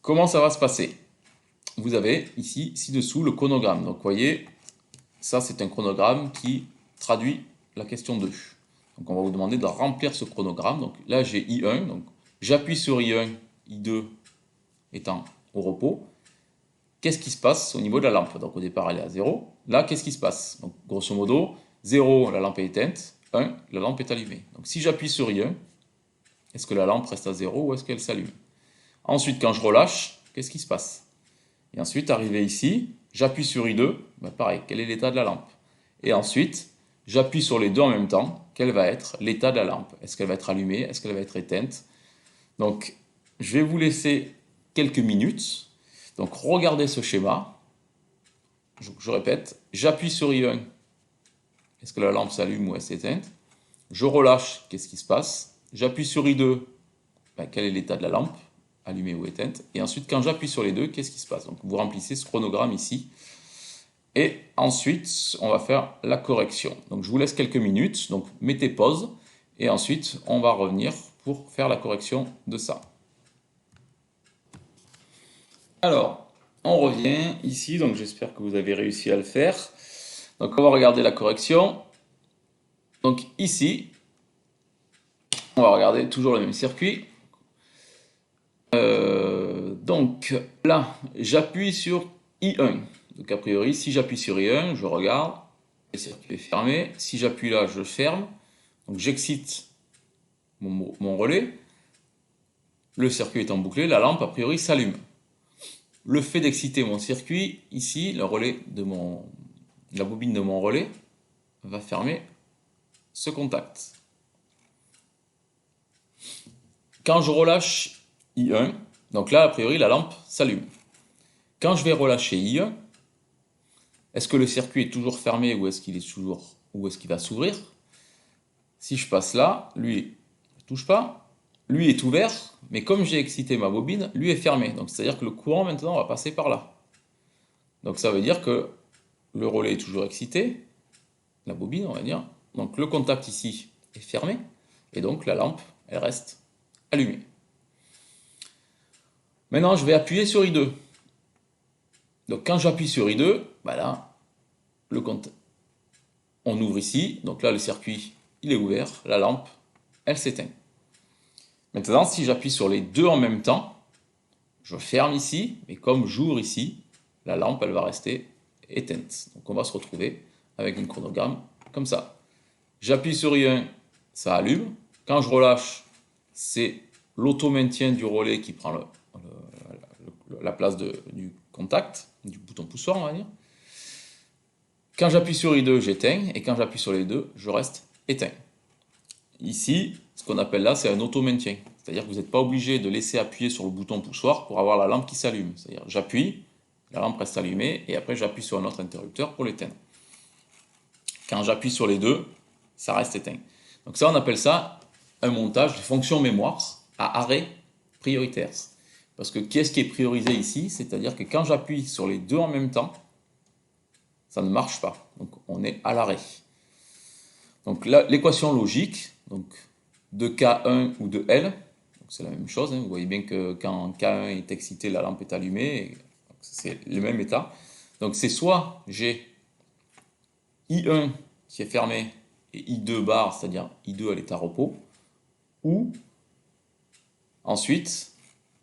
Comment ça va se passer? Vous avez ici, ci-dessous, le chronogramme. Donc, vous voyez, ça, c'est un chronogramme qui traduit la question 2. Donc, on va vous demander de remplir ce chronogramme. Donc, là, j'ai I1. Donc, j'appuie sur I1, I2 étant au repos. Qu'est-ce qui se passe au niveau de la lampe? Donc, au départ, elle est à 0. Là, qu'est-ce qui se passe? Donc, grosso modo, 0, la lampe est éteinte. 1, la lampe est allumée. Donc, si j'appuie sur I1, est-ce que la lampe reste à 0 ou est-ce qu'elle s'allume? Ensuite, quand je relâche, qu'est-ce qui se passe? Et ensuite, arrivé ici, j'appuie sur I2, ben pareil, quel est l'état de la lampe? Et ensuite, j'appuie sur les deux en même temps, quel va être l'état de la lampe? Est-ce qu'elle va être allumée? Est-ce qu'elle va être éteinte? Donc, je vais vous laisser quelques minutes. Donc, regardez ce schéma. Je répète, j'appuie sur I1, est-ce que la lampe s'allume ou elle s'éteint? Je relâche, qu'est-ce qui se passe? J'appuie sur I2, ben, quel est l'état de la lampe? Allumée ou éteinte. Et ensuite, quand j'appuie sur les deux, qu'est-ce qui se passe? Donc, vous remplissez ce chronogramme ici. Et ensuite, on va faire la correction. Donc, je vous laisse quelques minutes. Donc, mettez pause. Et ensuite, on va revenir pour faire la correction de ça. Alors, on revient ici. Donc, j'espère que vous avez réussi à le faire. Donc, on va regarder la correction. Donc, ici, on va regarder toujours le même circuit. Donc là, j'appuie sur I1. Donc a priori, si j'appuie sur I1, je regarde, le circuit est fermé. Si j'appuie là, je ferme. Donc j'excite mon relais. Le circuit étant bouclé, la lampe a priori s'allume. Le fait d'exciter mon circuit, ici, le relais de la bobine de mon relais va fermer ce contact. Quand je relâche I1, donc là, a priori, la lampe s'allume. Quand je vais relâcher I1, est-ce que le circuit est toujours fermé ou est-ce qu'il va s'ouvrir? Si je passe là, lui ne touche pas, lui est ouvert, mais comme j'ai excité ma bobine, lui est fermé. Donc c'est-à-dire que le courant maintenant va passer par là. Donc ça veut dire que le relais est toujours excité, la bobine on va dire. Donc le contact ici est fermé, et donc la lampe elle reste allumée. Maintenant je vais appuyer sur I2. Donc quand j'appuie sur I2, bah là, on ouvre ici, donc là le circuit il est ouvert, la lampe elle s'éteint. Maintenant si j'appuie sur les deux en même temps, je ferme ici, mais comme j'ouvre ici, la lampe elle va rester éteinte. Donc on va se retrouver avec un chronogramme comme ça. J'appuie sur I1, ça allume. Quand je relâche, c'est l'auto-maintien du relais qui prend la place du contact, du bouton poussoir on va dire. Quand j'appuie sur I2, j'éteins, et quand j'appuie sur les deux, je reste éteint. Ici, ce qu'on appelle là, c'est un auto-maintien. C'est-à-dire que vous n'êtes pas obligé de laisser appuyer sur le bouton poussoir pour avoir la lampe qui s'allume. C'est-à-dire j'appuie, la lampe reste allumée, et après j'appuie sur un autre interrupteur pour l'éteindre. Quand j'appuie sur les deux, ça reste éteint. Donc ça, on appelle ça un montage de fonction mémoire à arrêt prioritaire. Parce que qu'est-ce qui est priorisé ici? C'est-à-dire que quand j'appuie sur les deux en même temps, ça ne marche pas. Donc on est à l'arrêt. Donc l'équation logique donc, de K1 ou de L, c'est la même chose. Hein, vous voyez bien que quand K1 est excité, la lampe est allumée. C'est le même état. Donc c'est soit j'ai I1 qui est fermé et I2 bar, c'est-à-dire I2 à l'état repos, ou ensuite,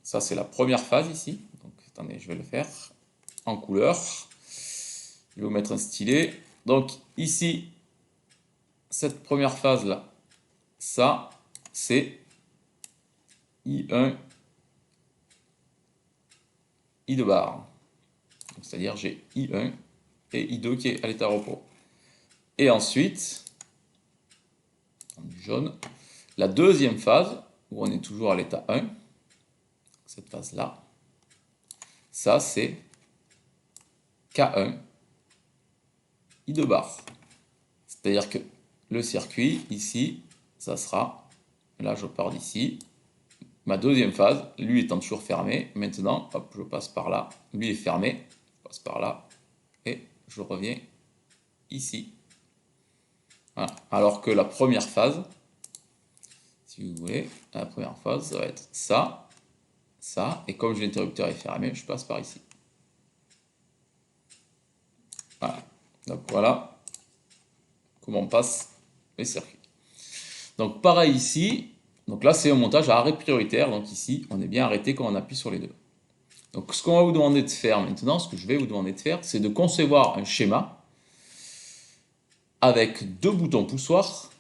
ça c'est la première phase ici. Donc attendez, je vais le faire en couleur. Je vais vous mettre un stylet. Donc ici, cette première phase là, ça c'est I1, I de barre. C'est-à-dire j'ai I1 et I2 qui est à l'état repos. Et ensuite, du jaune, la deuxième phase, où on est toujours à l'état 1, cette phase-là, ça c'est K1, I de barre. C'est-à-dire que le circuit, ici, ça sera, là je pars d'ici, ma deuxième phase, lui étant toujours fermé, maintenant, hop, je passe par là, lui est fermé, je passe par là, et je reviens ici. Voilà. Alors que la première phase, si vous voulez, la première phase, ça va être ça, ça, et comme l'interrupteur est fermé, je passe par ici. Voilà. Donc voilà comment on passe les circuits. Donc pareil ici, donc là c'est un montage à arrêt prioritaire, donc ici on est bien arrêté quand on appuie sur les deux. Donc ce qu'on va vous demander de faire maintenant, ce que je vais vous demander de faire, c'est de concevoir un schéma avec deux boutons poussoirs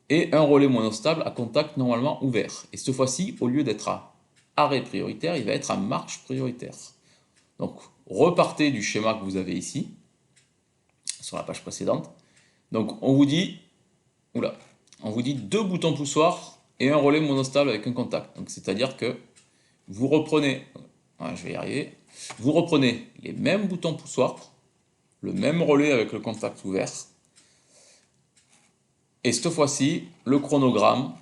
et un relais monostable à contact normalement ouvert. Et cette fois-ci, au lieu d'être à arrêt prioritaire, il va être à marche prioritaire. Donc repartez du schéma que vous avez ici, sur la page précédente. Donc on vous dit, on vous dit deux boutons poussoirs et un relais monostable avec un contact. Donc c'est-à-dire que vous reprenez, je vais y arriver, vous reprenez les mêmes boutons poussoirs, le même relais avec le contact ouvert. Et cette fois-ci, le chronogramme,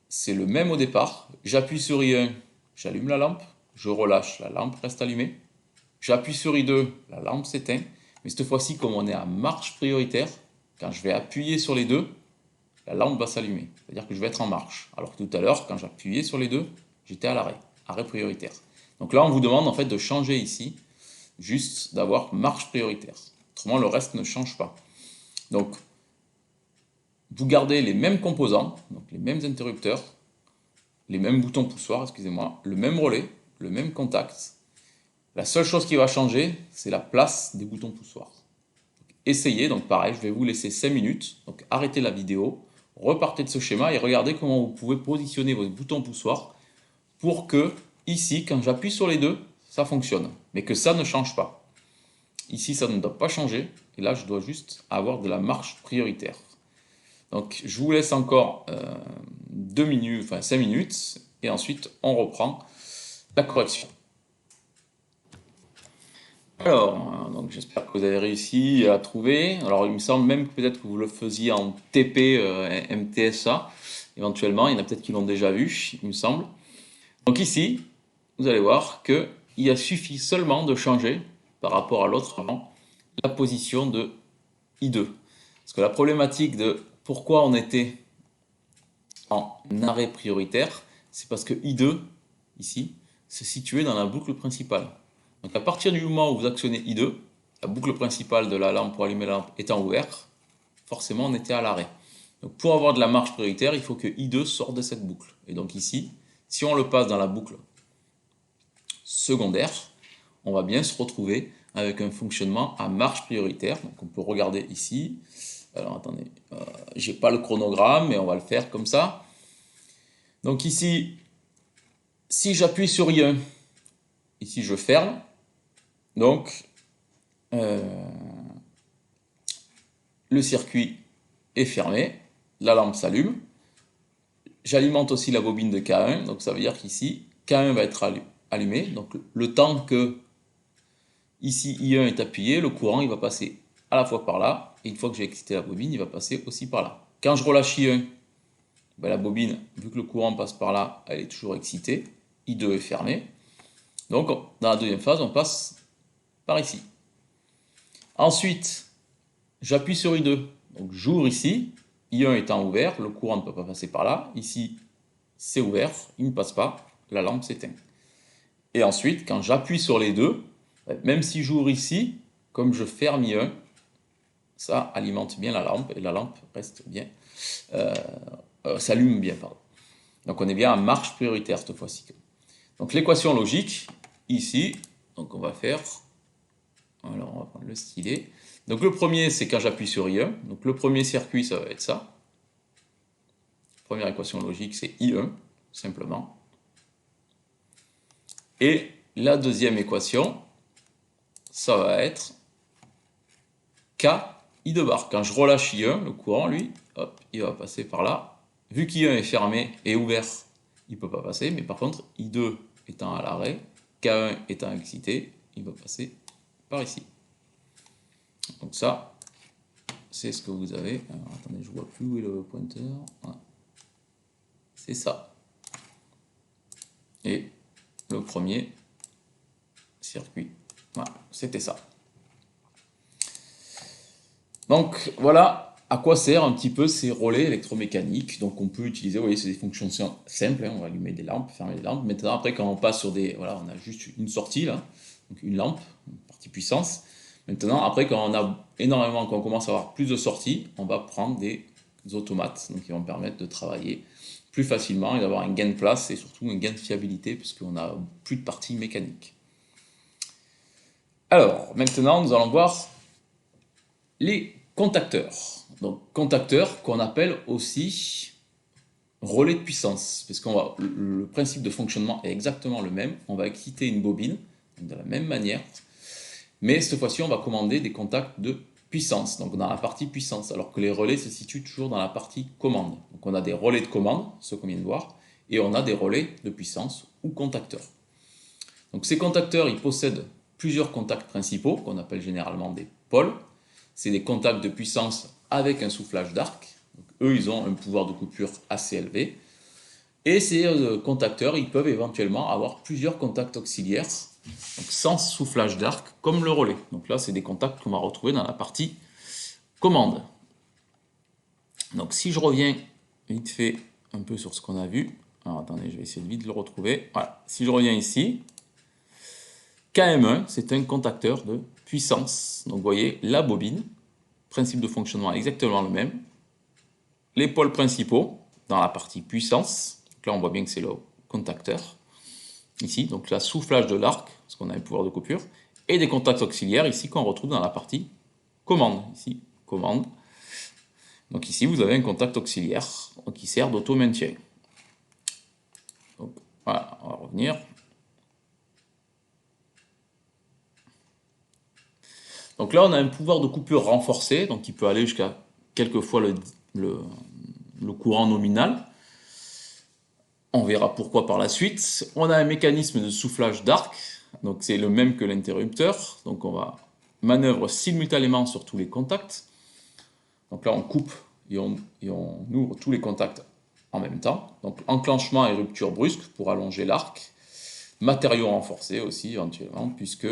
c'est le même au départ. J'appuie sur I1, j'allume la lampe, je relâche, la lampe reste allumée. J'appuie sur I2, la lampe s'éteint. Mais cette fois-ci, comme on est à marche prioritaire, quand je vais appuyer sur les deux, la lampe va s'allumer. C'est-à-dire que je vais être en marche. Alors que tout à l'heure, quand j'appuyais sur les deux, j'étais à l'arrêt, arrêt prioritaire. Donc là, on vous demande en fait de changer ici, juste d'avoir marche prioritaire. Autrement, le reste ne change pas. Donc, vous gardez les mêmes composants, donc les mêmes interrupteurs, les mêmes boutons poussoirs, excusez-moi, le même relais, le même contact. La seule chose qui va changer, c'est la place des boutons poussoirs. Essayez, donc pareil, je vais vous laisser 5 minutes, donc arrêtez la vidéo, repartez de ce schéma et regardez comment vous pouvez positionner vos boutons poussoirs pour que, ici, quand j'appuie sur les deux, ça fonctionne, mais que ça ne change pas. Ici, ça ne doit pas changer, et là, je dois juste avoir de la marche prioritaire. Donc, je vous laisse encore 2 minutes, enfin 5 minutes, et ensuite, on reprend la correction. Alors, donc j'espère que vous avez réussi à trouver. Alors, il me semble même que peut-être que vous le faisiez en TP MTSA, éventuellement. Il y en a peut-être qui l'ont déjà vu, il me semble. Donc ici, vous allez voir qu'il suffit seulement de changer, par rapport à l'autre avant, la position de I2. Parce que la problématique de pourquoi on était en arrêt prioritaire, c'est parce que I2, ici, se situait dans la boucle principale. Donc à partir du moment où vous actionnez I2, la boucle principale de la lampe pour allumer la lampe étant ouverte, forcément on était à l'arrêt. Donc pour avoir de la marche prioritaire, il faut que I2 sorte de cette boucle. Et donc ici, si on le passe dans la boucle secondaire, on va bien se retrouver avec un fonctionnement à marche prioritaire. Donc on peut regarder ici. Alors attendez, j'ai pas le chronogramme, mais on va le faire comme ça. Donc ici, si j'appuie sur I1, ici je ferme. Donc le circuit est fermé, la lampe s'allume. J'alimente aussi la bobine de K1, donc ça veut dire qu'ici, K1 va être allumé. Donc le temps que ici I1 est appuyé, le courant il va passer à la fois par là, et une fois que j'ai excité la bobine, il va passer aussi par là. Quand je relâche I1, ben la bobine, vu que le courant passe par là, elle est toujours excitée. I2 est fermé. Donc dans la deuxième phase, on passe par ici. Ensuite, j'appuie sur I2. Donc j'ouvre ici. I1 étant ouvert, le courant ne peut pas passer par là. Ici, c'est ouvert, il ne passe pas, la lampe s'éteint. Et ensuite, quand j'appuie sur les deux, même si j'ouvre ici, comme je ferme I1, ça alimente bien la lampe et la lampe reste bien, s'allume bien, pardon. Donc on est bien en marche prioritaire cette fois-ci. Donc l'équation logique, ici, donc on va faire, alors on va prendre le stylet. Donc le premier, c'est quand j'appuie sur I1. Donc le premier circuit, ça va être ça. Première équation logique, c'est I1, simplement. Et la deuxième équation, ça va être K, I de bar. Quand je relâche I1, le courant, lui, hop, il va passer par là. Vu qu'I1 est fermé et ouvert, il ne peut pas passer. Mais par contre, I2 étant à l'arrêt, K1 étant excité, il va passer par ici. Donc ça, c'est ce que vous avez. Alors, attendez, je ne vois plus où est le pointeur. Voilà. C'est ça. Et le premier circuit, voilà, c'était ça. Donc voilà à quoi servent un petit peu ces relais électromécaniques. Donc on peut utiliser, vous voyez, c'est des fonctions simples, hein, on va allumer des lampes, fermer des lampes. Maintenant après quand on passe sur des, voilà, on a juste une sortie là, donc une lampe, une partie puissance. Maintenant après quand on a énormément, quand on commence à avoir plus de sorties, on va prendre des automates, donc qui vont permettre de travailler plus facilement et d'avoir un gain de place et surtout un gain de fiabilité puisqu'on a plus de parties mécaniques. Alors maintenant nous allons voir les contacteurs. Donc contacteurs qu'on appelle aussi relais de puissance, parce qu'on va, le principe de fonctionnement est exactement le même. On va exciter une bobine de la même manière, mais cette fois-ci on va commander des contacts de puissance, donc dans la partie puissance, alors que les relais se situent toujours dans la partie commande. Donc on a des relais de commande, ceux qu'on vient de voir, et on a des relais de puissance ou contacteurs. Donc ces contacteurs, ils possèdent plusieurs contacts principaux, qu'on appelle généralement des pôles. C'est des contacts de puissance avec un soufflage d'arc. Eux, ils ont un pouvoir de coupure assez élevé. Et ces contacteurs, ils peuvent éventuellement avoir plusieurs contacts auxiliaires, donc sans soufflage d'arc, comme le relais. Donc là, c'est des contacts qu'on va retrouver dans la partie commande. Donc si je reviens vite fait un peu sur ce qu'on a vu, alors attendez, je vais essayer de vite le retrouver. Voilà, si je reviens ici, KM1, c'est un contacteur de puissance. Donc vous voyez, la bobine, principe de fonctionnement exactement le même. Les pôles principaux dans la partie puissance, donc là on voit bien que c'est le contacteur, ici, donc là soufflage de l'arc, parce qu'on a un pouvoir de coupure, et des contacts auxiliaires ici qu'on retrouve dans la partie commande, ici, commande. Donc ici vous avez un contact auxiliaire qui sert d'auto-maintien. Donc voilà, on va revenir. Donc là on a un pouvoir de coupure renforcé, donc qui peut aller jusqu'à quelquefois le courant nominal. On verra pourquoi par la suite. On a un mécanisme de soufflage d'arc, donc c'est le même que l'interrupteur. Donc on va manœuvre simultanément sur tous les contacts. Donc là on coupe et on ouvre tous les contacts en même temps. Donc enclenchement et rupture brusque pour allonger l'arc. Matériaux renforcés aussi éventuellement, puisque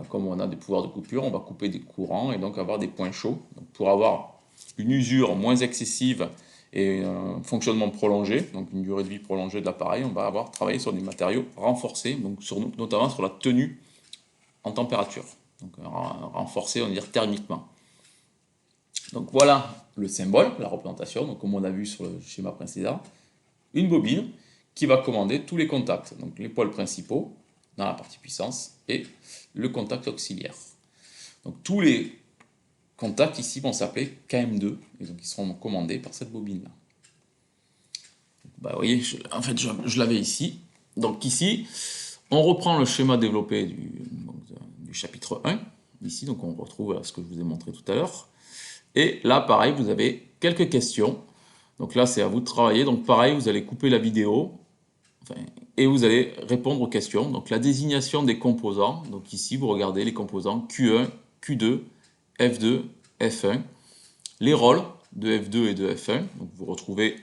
comme on a des pouvoirs de coupure, on va couper des courants et donc avoir des points chauds. Donc, pour avoir une usure moins excessive et un fonctionnement prolongé, donc une durée de vie prolongée de l'appareil, on va avoir travaillé sur des matériaux renforcés, donc notamment sur la tenue en température, donc renforcé, on va dire thermiquement. Donc voilà le symbole, la représentation, donc comme on a vu sur le schéma précédent, une bobine qui va commander tous les contacts, donc les pôles principaux dans la partie puissance et le contact auxiliaire. Donc tous les contacts ici vont s'appeler KM2 et donc ils seront commandés par cette bobine là. Bah, vous voyez, en fait je l'avais ici. Donc ici, on reprend le schéma développé du chapitre 1, ici, donc on retrouve ce que je vous ai montré tout à l'heure. Et là, pareil, vous avez quelques questions. Donc là, c'est à vous de travailler. Donc pareil, vous allez couper la vidéo et vous allez répondre aux questions. Donc la désignation des composants. Donc ici, vous regardez les composants Q1, Q2, F2, F1. Les rôles de F2 et de F1. Donc vous retrouvez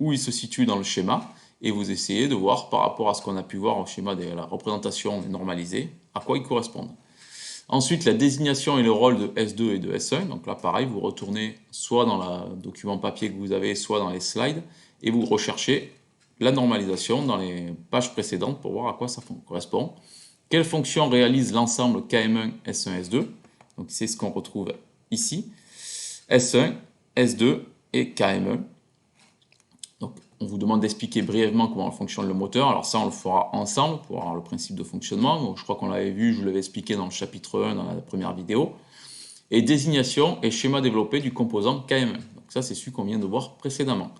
où ils se situent dans le schéma et vous essayez de voir par rapport à ce qu'on a pu voir au schéma de la représentation normalisée, à quoi ils correspondent. Ensuite, la désignation et le rôle de S2 et de S1. Donc là, pareil, vous retournez soit dans le document papier que vous avez, soit dans les slides, et vous recherchez la normalisation dans les pages précédentes pour voir à quoi ça correspond. Quelle fonction réalise l'ensemble KM1, S1, S2? Donc c'est ce qu'on retrouve ici. S1, S2 et KM1. Donc on vous demande d'expliquer brièvement comment fonctionne le moteur. Alors ça, on le fera ensemble pour avoir le principe de fonctionnement. Donc, je crois qu'on l'avait vu, je vous l'avais expliqué dans le chapitre 1, dans la première vidéo. Et désignation et schéma développé du composant KM1. Donc ça, c'est celui qu'on vient de voir précédemment.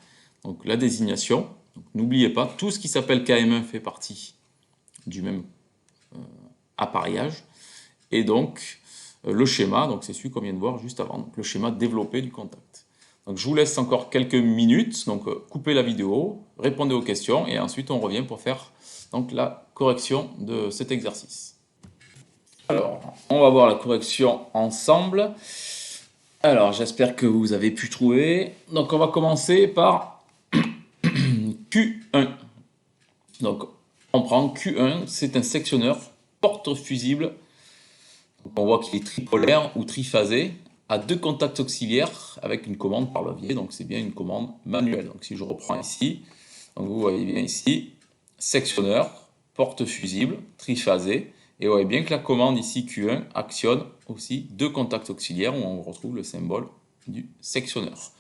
Donc la désignation, n'oubliez pas, tout ce qui s'appelle KM1 fait partie du même appareillage. Et donc, le schéma, donc c'est celui qu'on vient de voir juste avant, donc le schéma développé du contact. Donc je vous laisse encore quelques minutes, donc coupez la vidéo, répondez aux questions, et ensuite on revient pour faire donc, la correction de cet exercice. Alors, on va voir la correction ensemble. Alors, j'espère que vous avez pu trouver. Donc, on va commencer par Q1. Donc, on prend Q1, c'est un sectionneur porte-fusible. On voit qu'il est tripolaire ou triphasé, à 2 contacts auxiliaires avec une commande par levier. Donc, c'est bien une commande manuelle. Donc, si je reprends ici, donc vous voyez bien ici, sectionneur, porte-fusible, triphasé. Et vous voyez bien que la commande ici Q1 actionne aussi 2 contacts auxiliaires où on retrouve le symbole du sectionneur.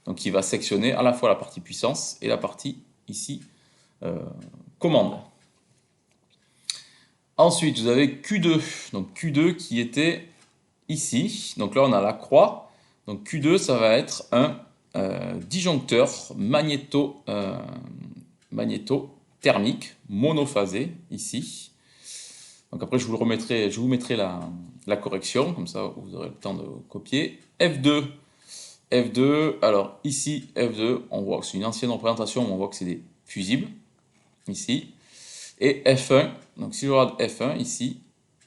Donc il va sectionner à la fois la partie puissance et la partie ici commande. Ensuite vous avez Q2, donc Q2 qui était ici. Donc là on a la croix. Donc Q2 ça va être un disjoncteur magnétothermique monophasé ici. Donc après, je vous mettrai la correction, comme ça vous aurez le temps de copier. F2, alors ici, F2, on voit que c'est une ancienne représentation, on voit que c'est des fusibles, ici. Et F1, donc si je regarde F1, ici,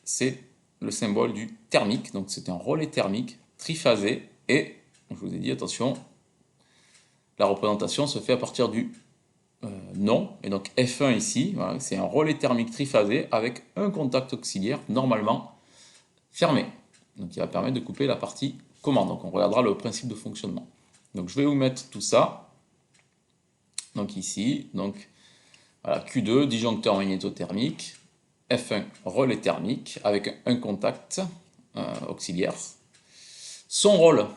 c'est le symbole du thermique, donc c'est un relais thermique triphasé, et je vous ai dit, attention, la représentation se fait à partir du non, et donc F1 ici, voilà, c'est un relais thermique triphasé avec un contact auxiliaire normalement fermé. Donc il va permettre de couper la partie commande. Donc on regardera le principe de fonctionnement. Donc je vais vous mettre tout ça. Donc ici, donc voilà, Q2, disjoncteur magnétothermique, F1 relais thermique avec un contact auxiliaire. Son rôle,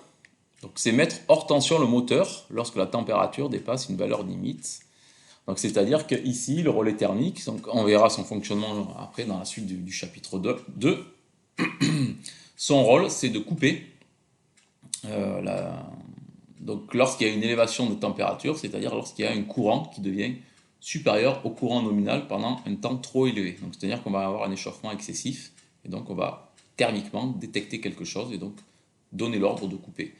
donc c'est mettre hors tension le moteur lorsque la température dépasse une valeur limite. Donc c'est-à-dire qu'ici, le relais thermique, donc on verra son fonctionnement après dans la suite du chapitre 2, son rôle c'est de couper donc lorsqu'il y a une élévation de température, c'est-à-dire lorsqu'il y a un courant qui devient supérieur au courant nominal pendant un temps trop élevé. Donc c'est-à-dire qu'on va avoir un échauffement excessif et donc on va thermiquement détecter quelque chose et donc donner l'ordre de couper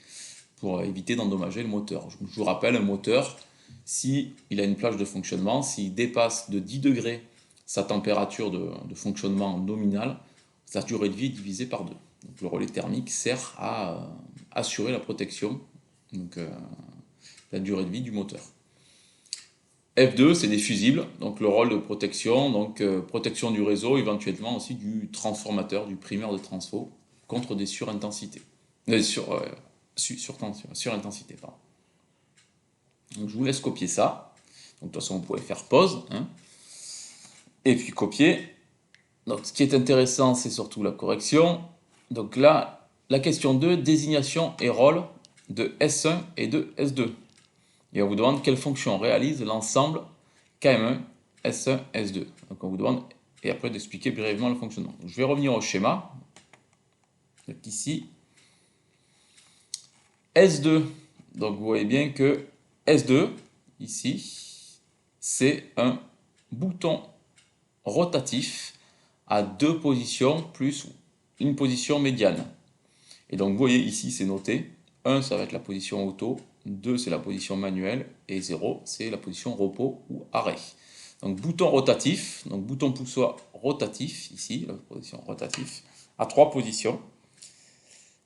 pour éviter d'endommager le moteur. Je vous rappelle, un moteur, s'il a une plage de fonctionnement, s'il dépasse de 10 degrés sa température de fonctionnement nominale, sa durée de vie est divisée par 2. Donc, le relais thermique sert à assurer la protection, donc la durée de vie du moteur. F2, c'est des fusibles, donc le rôle de protection, donc protection du réseau, éventuellement aussi du transformateur, du primeur de transfo, contre des surintensités. Surintensité, pardon. Donc je vous laisse copier ça. Donc de toute façon, vous pouvez faire pause. Hein, et puis copier. Donc ce qui est intéressant, c'est surtout la correction. Donc là, la question 2, désignation et rôle de S1 et de S2. Et on vous demande quelle fonction réalise l'ensemble KM1, S1, S2. Donc on vous demande, et après d'expliquer brièvement le fonctionnement. Donc, je vais revenir au schéma. Donc ici, S2, donc vous voyez bien que S2, ici, c'est un bouton rotatif à 2 positions plus une position médiane. Et donc vous voyez ici, c'est noté, 1 ça va être la position auto, 2 c'est la position manuelle, et 0 c'est la position repos ou arrêt. Donc bouton rotatif, donc bouton poussoir rotatif, ici, la position rotatif, à 3 positions.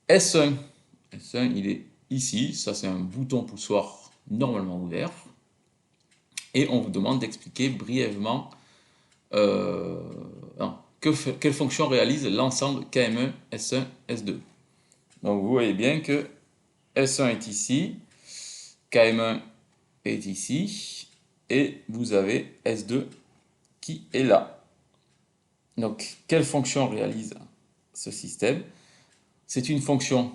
S1, il est ici, ça c'est un bouton poussoir normalement ouvert. Et on vous demande d'expliquer brièvement quelle fonction réalise l'ensemble KM1, S1, S2. Donc vous voyez bien que S1 est ici, KM1 est ici, et vous avez S2 qui est là. Donc quelle fonction réalise ce système? C'est une fonction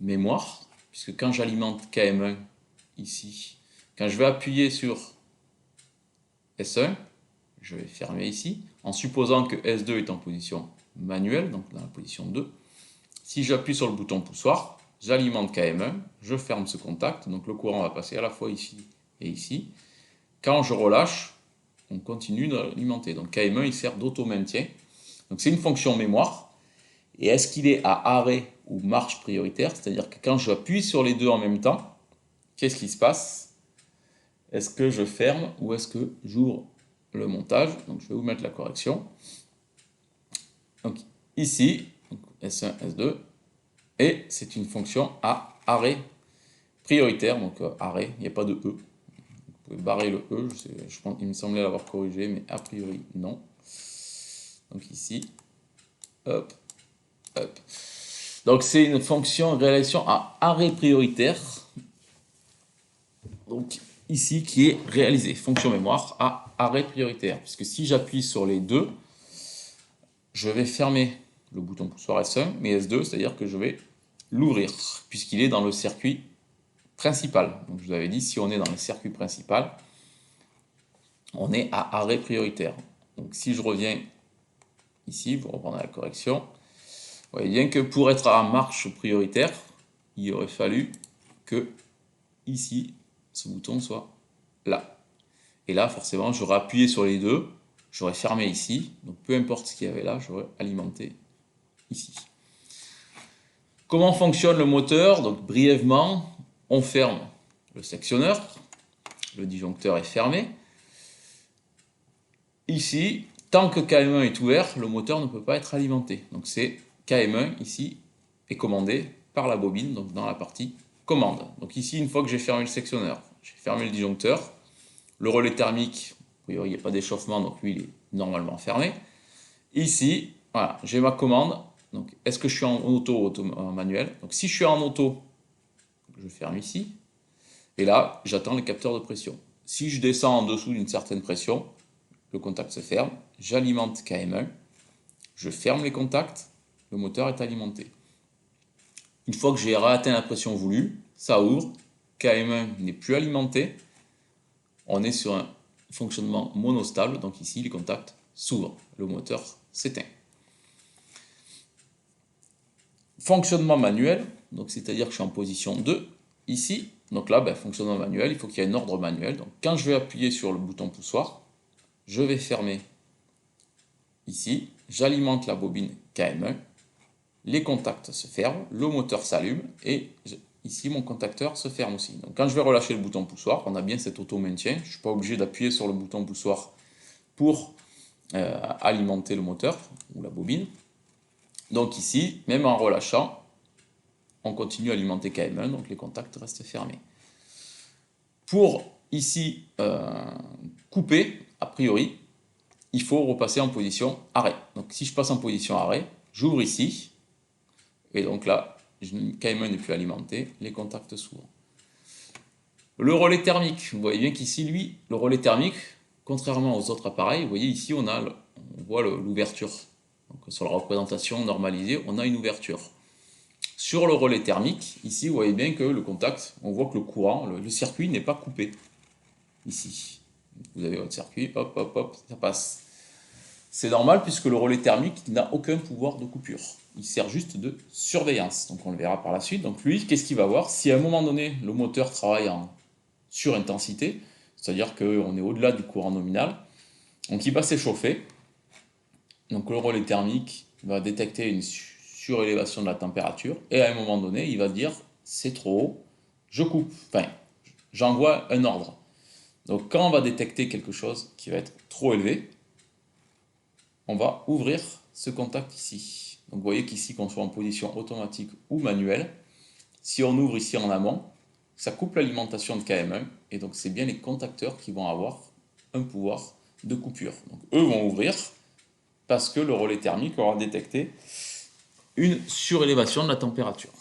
mémoire, puisque quand j'alimente KM1 ici, Quand je vais appuyer sur S1, je vais fermer ici, en supposant que S2 est en position manuelle, donc dans la position 2. Si j'appuie sur le bouton poussoir, j'alimente KM1, je ferme ce contact, donc le courant va passer à la fois ici et ici. Quand je relâche, on continue d'alimenter. Donc KM1 il sert d'auto-maintien. Donc c'est une fonction mémoire. Et est-ce qu'il est à arrêt ou marche prioritaire? C'est-à-dire que quand j'appuie sur les deux en même temps, qu'est-ce qui se passe? Est-ce que je ferme ou est-ce que j'ouvre le montage? Donc je vais vous mettre la correction. Donc ici, S1, S2, et c'est une fonction à arrêt prioritaire, donc arrêt, il n'y a pas de E. Vous pouvez barrer le E, je pense, il me semblait l'avoir corrigé, mais a priori non. Donc ici, hop, hop. Donc c'est une fonction réalisation à arrêt prioritaire. Donc ici qui est réalisée, fonction mémoire à arrêt prioritaire. Puisque si j'appuie sur les deux, je vais fermer le bouton poussoir S1, mais S2, c'est-à-dire que je vais l'ouvrir, puisqu'il est dans le circuit principal. Donc je vous avais dit, si on est dans le circuit principal, on est à arrêt prioritaire. Donc si je reviens ici, vous reprenez la correction, vous voyez bien que pour être à marche prioritaire, il aurait fallu que ici, ce bouton soit là. Et là, forcément, j'aurais appuyé sur les deux, j'aurais fermé ici, donc peu importe ce qu'il y avait là, j'aurais alimenté ici. Comment fonctionne le moteur? Donc brièvement, on ferme le sectionneur, le disjoncteur est fermé. Ici, tant que KM1 est ouvert, le moteur ne peut pas être alimenté. Donc c'est KM1 ici est commandé par la bobine, donc dans la partie commande. Donc ici, une fois que j'ai fermé le sectionneur, j'ai fermé le disjoncteur, le relais thermique, a priori il n'y a pas d'échauffement, donc lui il est normalement fermé. Ici, voilà, j'ai ma commande. Donc est-ce que je suis en auto ou en manuel? Donc si je suis en auto, je ferme ici. Et là, j'attends les capteurs de pression. Si je descends en dessous d'une certaine pression, le contact se ferme, j'alimente KM1, je ferme les contacts, le moteur est alimenté. Une fois que j'ai atteint la pression voulue, ça ouvre, KM1 n'est plus alimenté, on est sur un fonctionnement monostable, donc ici les contacts s'ouvrent, le moteur s'éteint. Fonctionnement manuel, donc c'est-à-dire que je suis en position 2, ici, donc là, fonctionnement manuel, il faut qu'il y ait un ordre manuel, donc quand je vais appuyer sur le bouton poussoir, je vais fermer ici, j'alimente la bobine KM1, les contacts se ferment, le moteur s'allume et ici mon contacteur se ferme aussi. Donc quand je vais relâcher le bouton poussoir, on a bien cet auto-maintien, je ne suis pas obligé d'appuyer sur le bouton poussoir pour alimenter le moteur ou la bobine. Donc ici, même en relâchant, on continue à alimenter KM1, donc les contacts restent fermés. Pour ici couper, a priori, il faut repasser en position arrêt. Donc si je passe en position arrêt, j'ouvre ici, et donc là, KM1 n'est plus alimenté, les contacts s'ouvrent. Le relais thermique, vous voyez bien qu'ici, lui, le relais thermique, contrairement aux autres appareils, vous voyez ici, on voit l'ouverture. Donc sur la représentation normalisée, on a une ouverture. Sur le relais thermique, ici, vous voyez bien que le contact, on voit que le courant, le circuit n'est pas coupé. Ici, vous avez votre circuit, hop, hop, hop, ça passe. C'est normal puisque le relais thermique n'a aucun pouvoir de coupure. Il sert juste de surveillance. Donc on le verra par la suite. Donc lui, qu'est-ce qu'il va voir? Si à un moment donné, le moteur travaille en surintensité, c'est-à-dire qu'on est au-delà du courant nominal, donc il va s'échauffer. Donc le relais thermique va détecter une surélévation de la température et à un moment donné, il va dire c'est trop haut, je coupe. Enfin, j'envoie un ordre. Donc quand on va détecter quelque chose qui va être trop élevé, on va ouvrir ce contact ici. Donc vous voyez qu'ici, qu'on soit en position automatique ou manuelle, si on ouvre ici en amont, ça coupe l'alimentation de KM1, et donc c'est bien les contacteurs qui vont avoir un pouvoir de coupure. Donc eux vont ouvrir parce que le relais thermique aura détecté une surélévation de la température.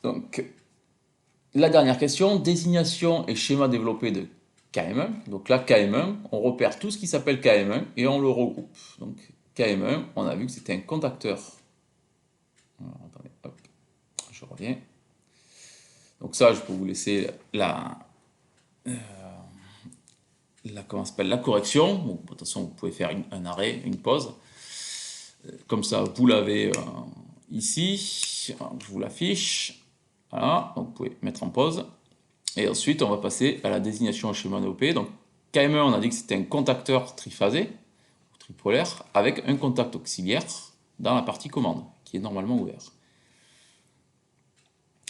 Donc la dernière question, désignation et schéma développé de KM1. Donc là, KM1, on repère tout ce qui s'appelle KM1 et on le regroupe. Donc KM1, on a vu que c'était un contacteur. Alors, attendez, hop, je reviens. Donc ça, je peux vous laisser comment ça s'appelle, la correction. Bon, de toute façon, vous pouvez faire un arrêt, une pause. Comme ça, vous l'avez ici. Alors, je vous l'affiche. Voilà, donc vous pouvez mettre en pause. Et ensuite, on va passer à la désignation au schéma DOP. Donc, KM1, on a dit que c'était un contacteur triphasé, ou tripolaire, avec un contact auxiliaire dans la partie commande, qui est normalement ouvert.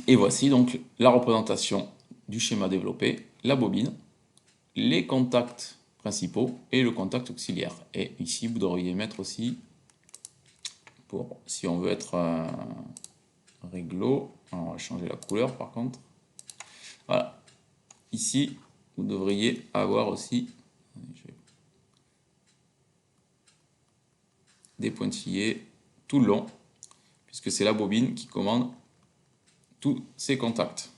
Et voici donc la représentation du schéma développé, la bobine, les contacts principaux et le contact auxiliaire. Et ici, vous devriez mettre aussi, si on veut être réglo, alors on va changer la couleur par contre. Voilà. Ici, vous devriez avoir aussi des pointillés tout le long, puisque c'est la bobine qui commande tous ces contacts.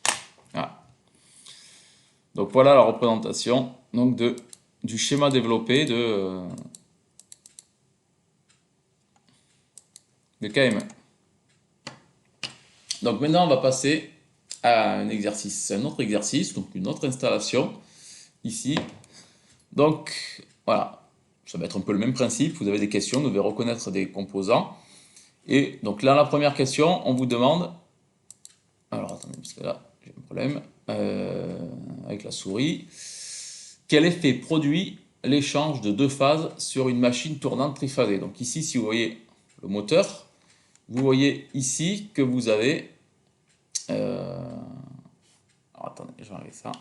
Voilà. Donc voilà la représentation donc du schéma développé de KM1. Donc maintenant on va passer à un autre exercice, donc une autre installation ici. Donc voilà, ça va être un peu le même principe, vous avez des questions, vous devez reconnaître des composants. Et donc là la première question, on vous demande, alors attendez parce que là j'ai un problème avec la souris, quel effet produit l'échange de deux phases sur une machine tournante triphasée? Donc ici si vous voyez le moteur, vous voyez ici que vous avez alors attendez, je vais enlever ça.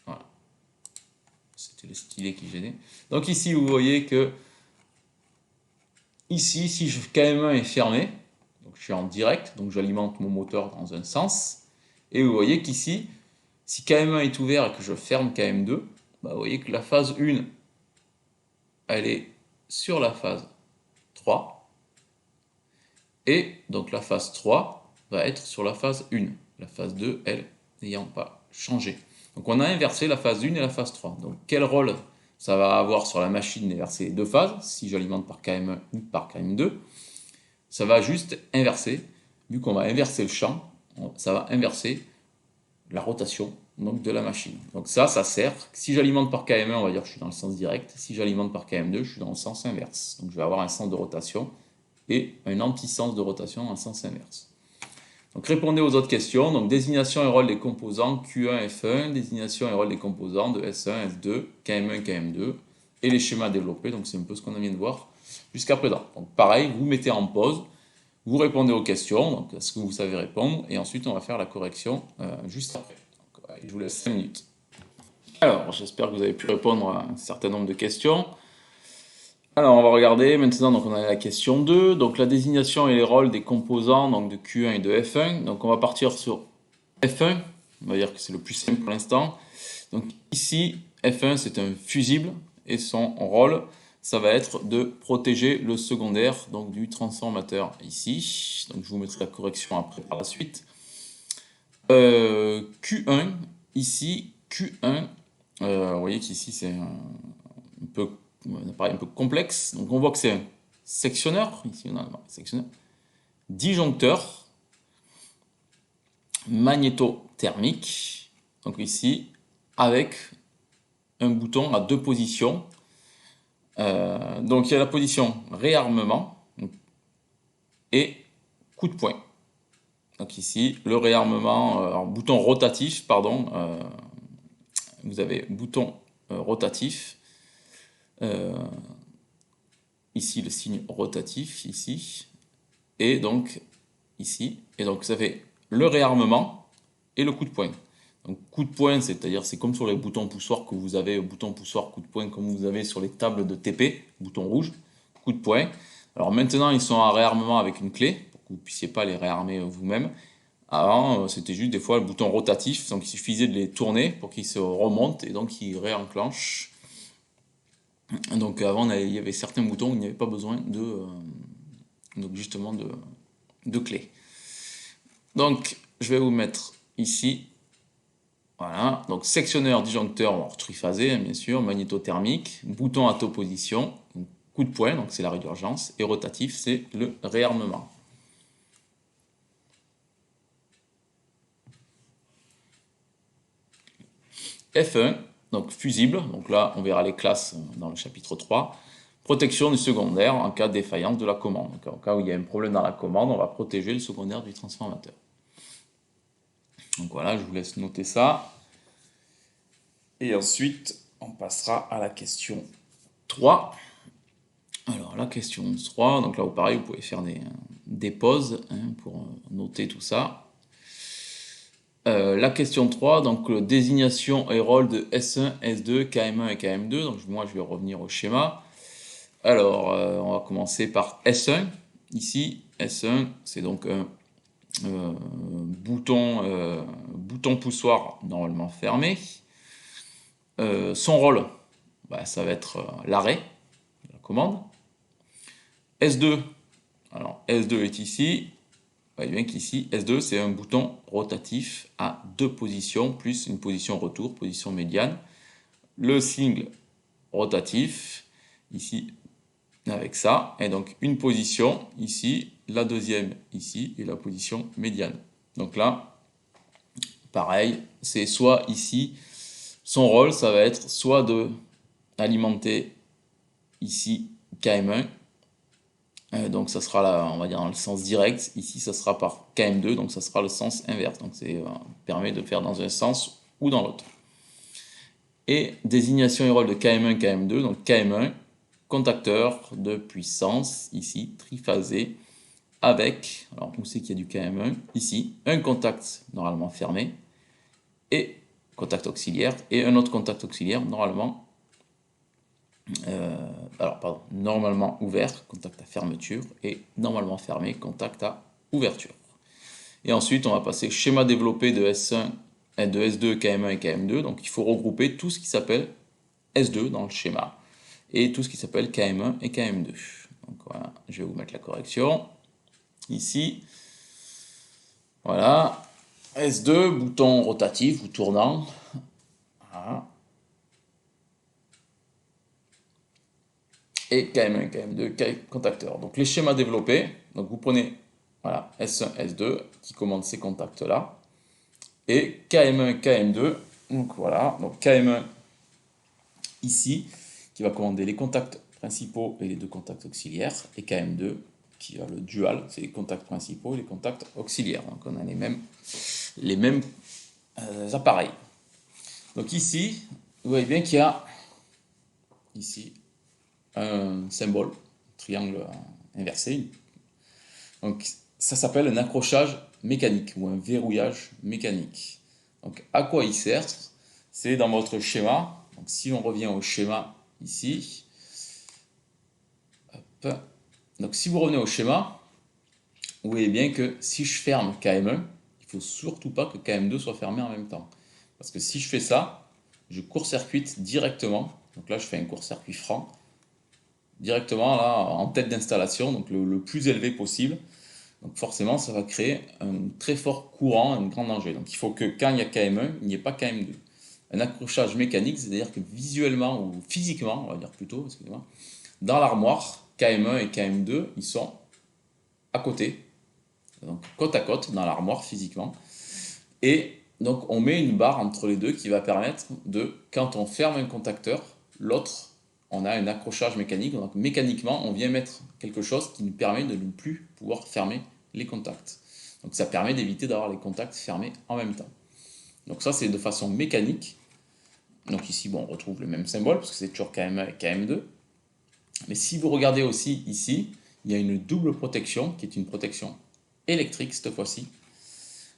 Voilà. C'était le stylet qui gênait. Donc ici, vous voyez que ici, si KM1 est fermé, donc je suis en direct, donc j'alimente mon moteur dans un sens. Et vous voyez qu'ici, si KM1 est ouvert et que je ferme KM2, bah vous voyez que la phase 1, elle est sur la phase 3. Et donc la phase 3 va être sur la phase 1. La phase 2, elle, n'ayant pas changé. Donc on a inversé la phase 1 et la phase 3. Donc quel rôle ça va avoir sur la machine d'inverser les deux phases, si j'alimente par KM1 ou par KM2? Ça va juste inverser, vu qu'on va inverser le champ, ça va inverser la rotation donc, de la machine. Donc ça sert, si j'alimente par KM1, on va dire que je suis dans le sens direct, si j'alimente par KM2, je suis dans le sens inverse. Donc je vais avoir un sens de rotation et un anti-sens de rotation dans le sens inverse. Donc répondez aux autres questions. Donc désignation et rôle des composants Q1, F1, désignation et rôle des composants de S1, S2, KM1, KM2 et les schémas développés. Donc c'est un peu ce qu'on vient de voir jusqu'à présent. Donc pareil, vous mettez en pause, vous répondez aux questions, donc à ce que vous savez répondre, et ensuite on va faire la correction juste après. Donc, je vous laisse 5 minutes. Alors j'espère que vous avez pu répondre à un certain nombre de questions. Alors on va regarder maintenant, donc on a la question 2, donc la désignation et les rôles des composants donc de Q1 et de F1. Donc on va partir sur F1, on va dire que c'est le plus simple pour l'instant. Donc ici, F1 c'est un fusible et son rôle, ça va être de protéger le secondaire donc du transformateur ici. Donc je vous mettrai la correction après par la suite. Q1, ici, Q1, vous voyez qu'ici c'est un peu un appareil un peu complexe. Donc on voit que c'est un sectionneur, ici on a un sectionneur, disjoncteur, magnétothermique, donc ici avec un bouton à deux positions. Donc il y a la position réarmement et coup de poing. Donc ici le réarmement, bouton rotatif, pardon, vous avez bouton rotatif. Ici le signe rotatif, ici, et donc ici, et donc ça fait le réarmement et le coup de poing. Donc coup de poing, c'est-à-dire c'est comme sur les boutons poussoirs que vous avez, bouton poussoir, coup de poing, comme vous avez sur les tables de TP, bouton rouge, coup de poing. Alors maintenant ils sont en réarmement avec une clé, pour que vous ne puissiez pas les réarmer vous-même. Avant c'était juste des fois le bouton rotatif, donc il suffisait de les tourner pour qu'ils se remontent et donc ils réenclenchent. Donc avant, il y avait certains boutons où il n'y avait pas besoin donc justement de clé. Donc je vais vous mettre ici, voilà, donc sectionneur, disjoncteur, triphasé bien sûr, magnétothermique, bouton à position, coup de poing, donc c'est l'arrêt d'urgence, et rotatif, c'est le réarmement. F1, donc fusible, donc là on verra les classes dans le chapitre 3. Protection du secondaire en cas de défaillance de la commande. Donc, en cas où il y a un problème dans la commande, on va protéger le secondaire du transformateur. Donc voilà, je vous laisse noter ça. Et ensuite, on passera à la question 3. Alors la question 3, donc là pareil, vous pouvez faire des pauses pour noter tout ça. La question 3, donc désignation et rôle de S1, S2, KM1 et KM2. Donc moi je vais revenir au schéma. Alors on va commencer par S1. Ici, S1 c'est donc un bouton poussoir normalement fermé. Son rôle, bah, ça va être l'arrêt de la commande. S2, alors S2 est ici. Vous voyez bien qu'ici, S2, c'est un bouton rotatif à 2 positions, plus une position retour, position médiane. Le sigle rotatif, ici, avec ça, et donc une position ici, la deuxième ici, et la position médiane. Donc là, pareil, c'est soit ici, son rôle, ça va être soit de alimenter ici KM1, donc ça sera là, on va dire dans le sens direct. Ici, ça sera par KM2, donc ça sera le sens inverse. Donc ça permet de faire dans un sens ou dans l'autre. Et désignation et rôle de KM1, KM2. Donc KM1, contacteur de puissance, ici, triphasé, avec, alors où c'est qu'il y a du KM1? Ici, un contact normalement fermé, et contact auxiliaire, et un autre contact auxiliaire normalement normalement ouvert, contact à fermeture, et normalement fermé, contact à ouverture. Et ensuite, on va passer schéma développé de S1, de S2, KM1 et KM2. Donc, il faut regrouper tout ce qui s'appelle S2 dans le schéma et tout ce qui s'appelle KM1 et KM2. Donc, voilà, je vais vous mettre la correction. Ici, voilà, S2, bouton rotatif ou tournant. Voilà. Et KM1 et KM2, contacteurs. Donc les schémas développés, donc vous prenez voilà, S1, S2 qui commandent ces contacts-là, et KM1, KM2, donc voilà, donc KM1 ici, qui va commander les contacts principaux et les deux contacts auxiliaires, et KM2 qui a le dual, c'est les contacts principaux et les contacts auxiliaires. Donc on a les mêmes appareils. Donc ici, vous voyez bien qu'il y a ici un symbole, triangle inversé. Donc ça s'appelle un accrochage mécanique ou un verrouillage mécanique. Donc à quoi il sert? C'est dans votre schéma. Donc si on revient au schéma ici, hop. Donc si vous revenez au schéma, vous voyez bien que si je ferme KM1, il ne faut surtout pas que KM2 soit fermé en même temps. Parce que si je fais ça, je court-circuite directement. Donc là, je fais un court-circuit franc. Directement là, en tête d'installation, donc le plus élevé possible. Donc forcément, ça va créer un très fort courant, un grand danger. Donc il faut que quand il y a KM1, il n'y ait pas KM2. Un accrochage mécanique, c'est-à-dire que visuellement ou physiquement, on va dire plutôt, excusez-moi, dans l'armoire, KM1 et KM2, ils sont à côté, donc côte à côte dans l'armoire physiquement. Et donc on met une barre entre les deux qui va permettre de, quand on ferme un contacteur, l'autre, on a un accrochage mécanique. Donc mécaniquement, on vient mettre quelque chose qui nous permet de ne plus pouvoir fermer les contacts. Donc ça permet d'éviter d'avoir les contacts fermés en même temps. Donc ça, c'est de façon mécanique. Donc ici, bon, on retrouve le même symbole, parce que c'est toujours KM1 et KM2. Mais si vous regardez aussi ici, il y a une double protection, qui est une protection électrique cette fois-ci.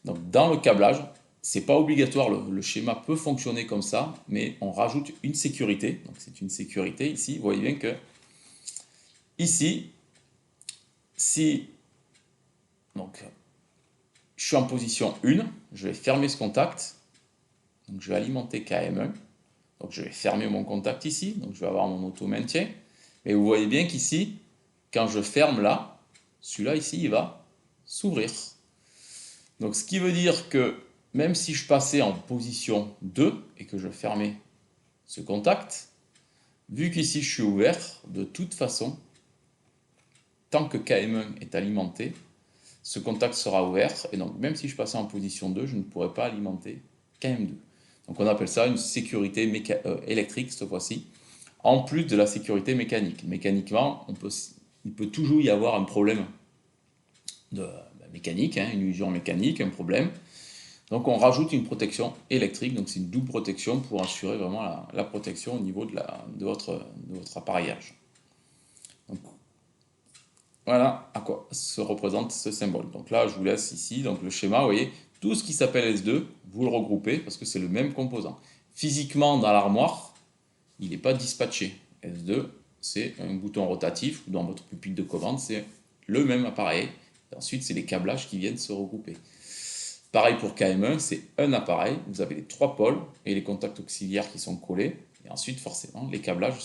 Donc dans le câblage, c'est pas obligatoire, le schéma peut fonctionner comme ça, mais on rajoute une sécurité. Donc c'est une sécurité ici. Vous voyez bien que ici, si donc, je suis en position 1, je vais fermer ce contact. Donc je vais alimenter KM1. Donc je vais fermer mon contact ici. Donc je vais avoir mon auto-maintien. Mais vous voyez bien qu'ici, quand je ferme là, celui-là ici, il va s'ouvrir. Donc ce qui veut dire que même si je passais en position 2 et que je fermais ce contact, vu qu'ici je suis ouvert, de toute façon, tant que KM1 est alimenté, ce contact sera ouvert, et donc même si je passais en position 2, je ne pourrais pas alimenter KM2. Donc on appelle ça une sécurité électrique cette fois-ci, en plus de la sécurité mécanique. Mécaniquement, il peut toujours y avoir un problème mécanique, hein, une illusion mécanique, un problème. Donc on rajoute une protection électrique, donc c'est une double protection pour assurer vraiment la protection au niveau de votre appareillage. Donc, voilà à quoi se représente ce symbole. Donc là, je vous laisse ici donc le schéma, vous voyez, tout ce qui s'appelle S2, vous le regroupez parce que c'est le même composant. Physiquement, dans l'armoire, il n'est pas dispatché. S2, c'est un bouton rotatif, ou dans votre pupitre de commande, c'est le même appareil. Et ensuite, c'est les câblages qui viennent se regrouper. Pareil pour KM1, c'est un appareil, vous avez les 3 pôles et les contacts auxiliaires qui sont collés. Et ensuite, forcément, les câblages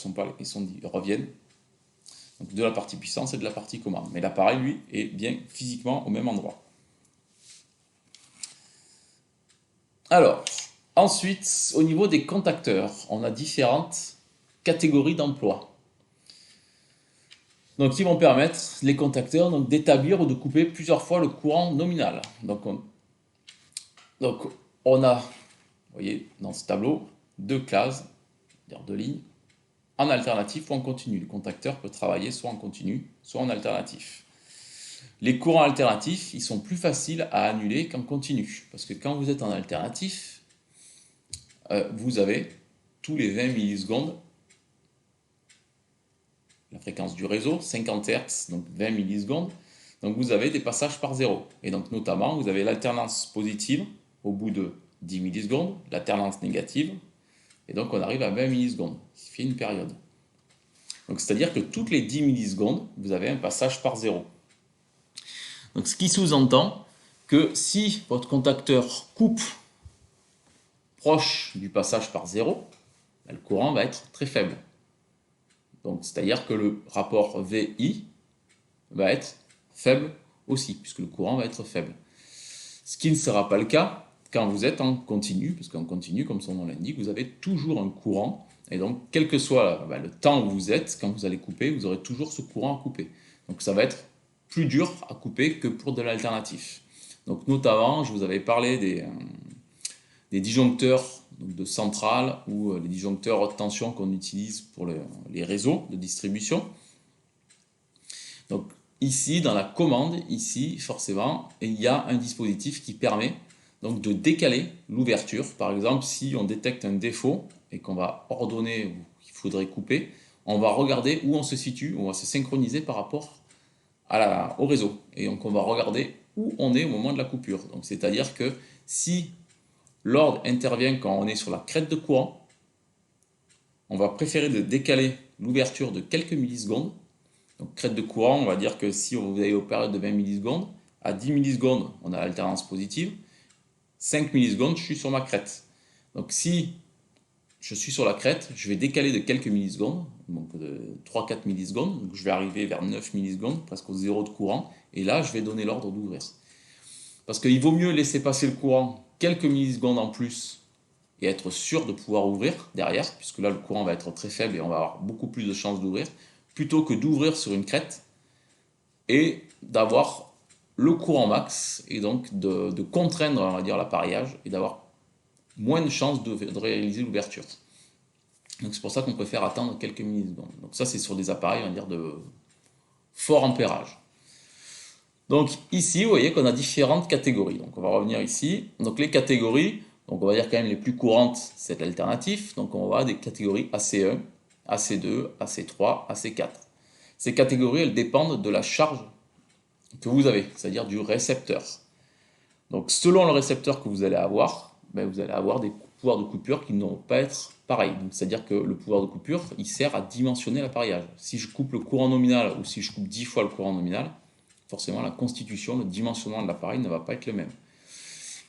reviennent donc de la partie puissance et de la partie commande. Mais l'appareil, lui, est bien physiquement au même endroit. Alors, ensuite, au niveau des contacteurs, on a différentes catégories d'emploi. Donc, ils vont permettre, les contacteurs, d'établir ou de couper plusieurs fois le courant nominal. Donc, on a, vous voyez, dans ce tableau, 2 classes, c'est-à-dire 2 lignes, en alternatif ou en continu. Le contacteur peut travailler soit en continu, soit en alternatif. Les courants alternatifs, ils sont plus faciles à annuler qu'en continu. Parce que quand vous êtes en alternatif, vous avez tous les 20 millisecondes la fréquence du réseau, 50 Hz, donc 20 millisecondes. Donc vous avez des passages par zéro. Et donc notamment, vous avez l'alternance positive au bout de 10 millisecondes, l'alternance négative, et donc on arrive à 20 millisecondes, ce qui fait une période. Donc c'est-à-dire que toutes les 10 millisecondes, vous avez un passage par zéro. Donc ce qui sous-entend que si votre contacteur coupe proche du passage par zéro, le courant va être très faible. Donc c'est-à-dire que le rapport VI va être faible aussi, puisque le courant va être faible. Ce qui ne sera pas le cas quand vous êtes en continu, parce qu'en continu, comme son nom l'indique, vous avez toujours un courant, et donc quel que soit le temps où vous êtes, quand vous allez couper, vous aurez toujours ce courant à couper. Donc ça va être plus dur à couper que pour de l'alternatif. Donc notamment, je vous avais parlé des disjoncteurs de centrale ou les disjoncteurs haute tension qu'on utilise pour les réseaux de distribution. Donc ici, dans la commande, ici, forcément, il y a un dispositif qui permet donc de décaler l'ouverture. Par exemple, si on détecte un défaut et qu'on va ordonner qu'il faudrait couper, on va regarder où on se situe, on va se synchroniser par rapport au réseau. Et donc on va regarder où on est au moment de la coupure. Donc c'est-à-dire que si l'ordre intervient quand on est sur la crête de courant, on va préférer de décaler l'ouverture de quelques millisecondes. Donc crête de courant, on va dire que si vous avez une période de 20 millisecondes, à 10 millisecondes, on a l'alternance positive, 5 millisecondes, je suis sur ma crête. Donc si je suis sur la crête, je vais décaler de quelques millisecondes, donc de 3-4 millisecondes, donc je vais arriver vers 9 millisecondes, presque au zéro de courant, et là je vais donner l'ordre d'ouvrir. Parce qu'il vaut mieux laisser passer le courant quelques millisecondes en plus et être sûr de pouvoir ouvrir derrière, puisque là le courant va être très faible et on va avoir beaucoup plus de chances d'ouvrir, plutôt que d'ouvrir sur une crête et d'avoir le courant max et donc de contraindre, on va dire, l'appareillage et d'avoir moins de chances de réaliser l'ouverture. Donc c'est pour ça qu'on préfère attendre quelques millisecondes. Donc ça c'est sur des appareils, on va dire, de fort ampérage. Donc ici, vous voyez qu'on a différentes catégories. Donc on va revenir ici. Donc les catégories, donc on va dire quand même les plus courantes, c'est l'alternatif. Donc on va avoir des catégories AC1, AC2, AC3, AC4. Ces catégories, elles dépendent de la charge que vous avez, c'est-à-dire du récepteur. Donc selon le récepteur que vous allez avoir, vous allez avoir des pouvoirs de coupure qui ne vont pas être pareils. C'est-à-dire que le pouvoir de coupure, il sert à dimensionner l'appareillage. Si je coupe le courant nominal ou si je coupe 10 fois le courant nominal, forcément la constitution, le dimensionnement de l'appareil ne va pas être le même.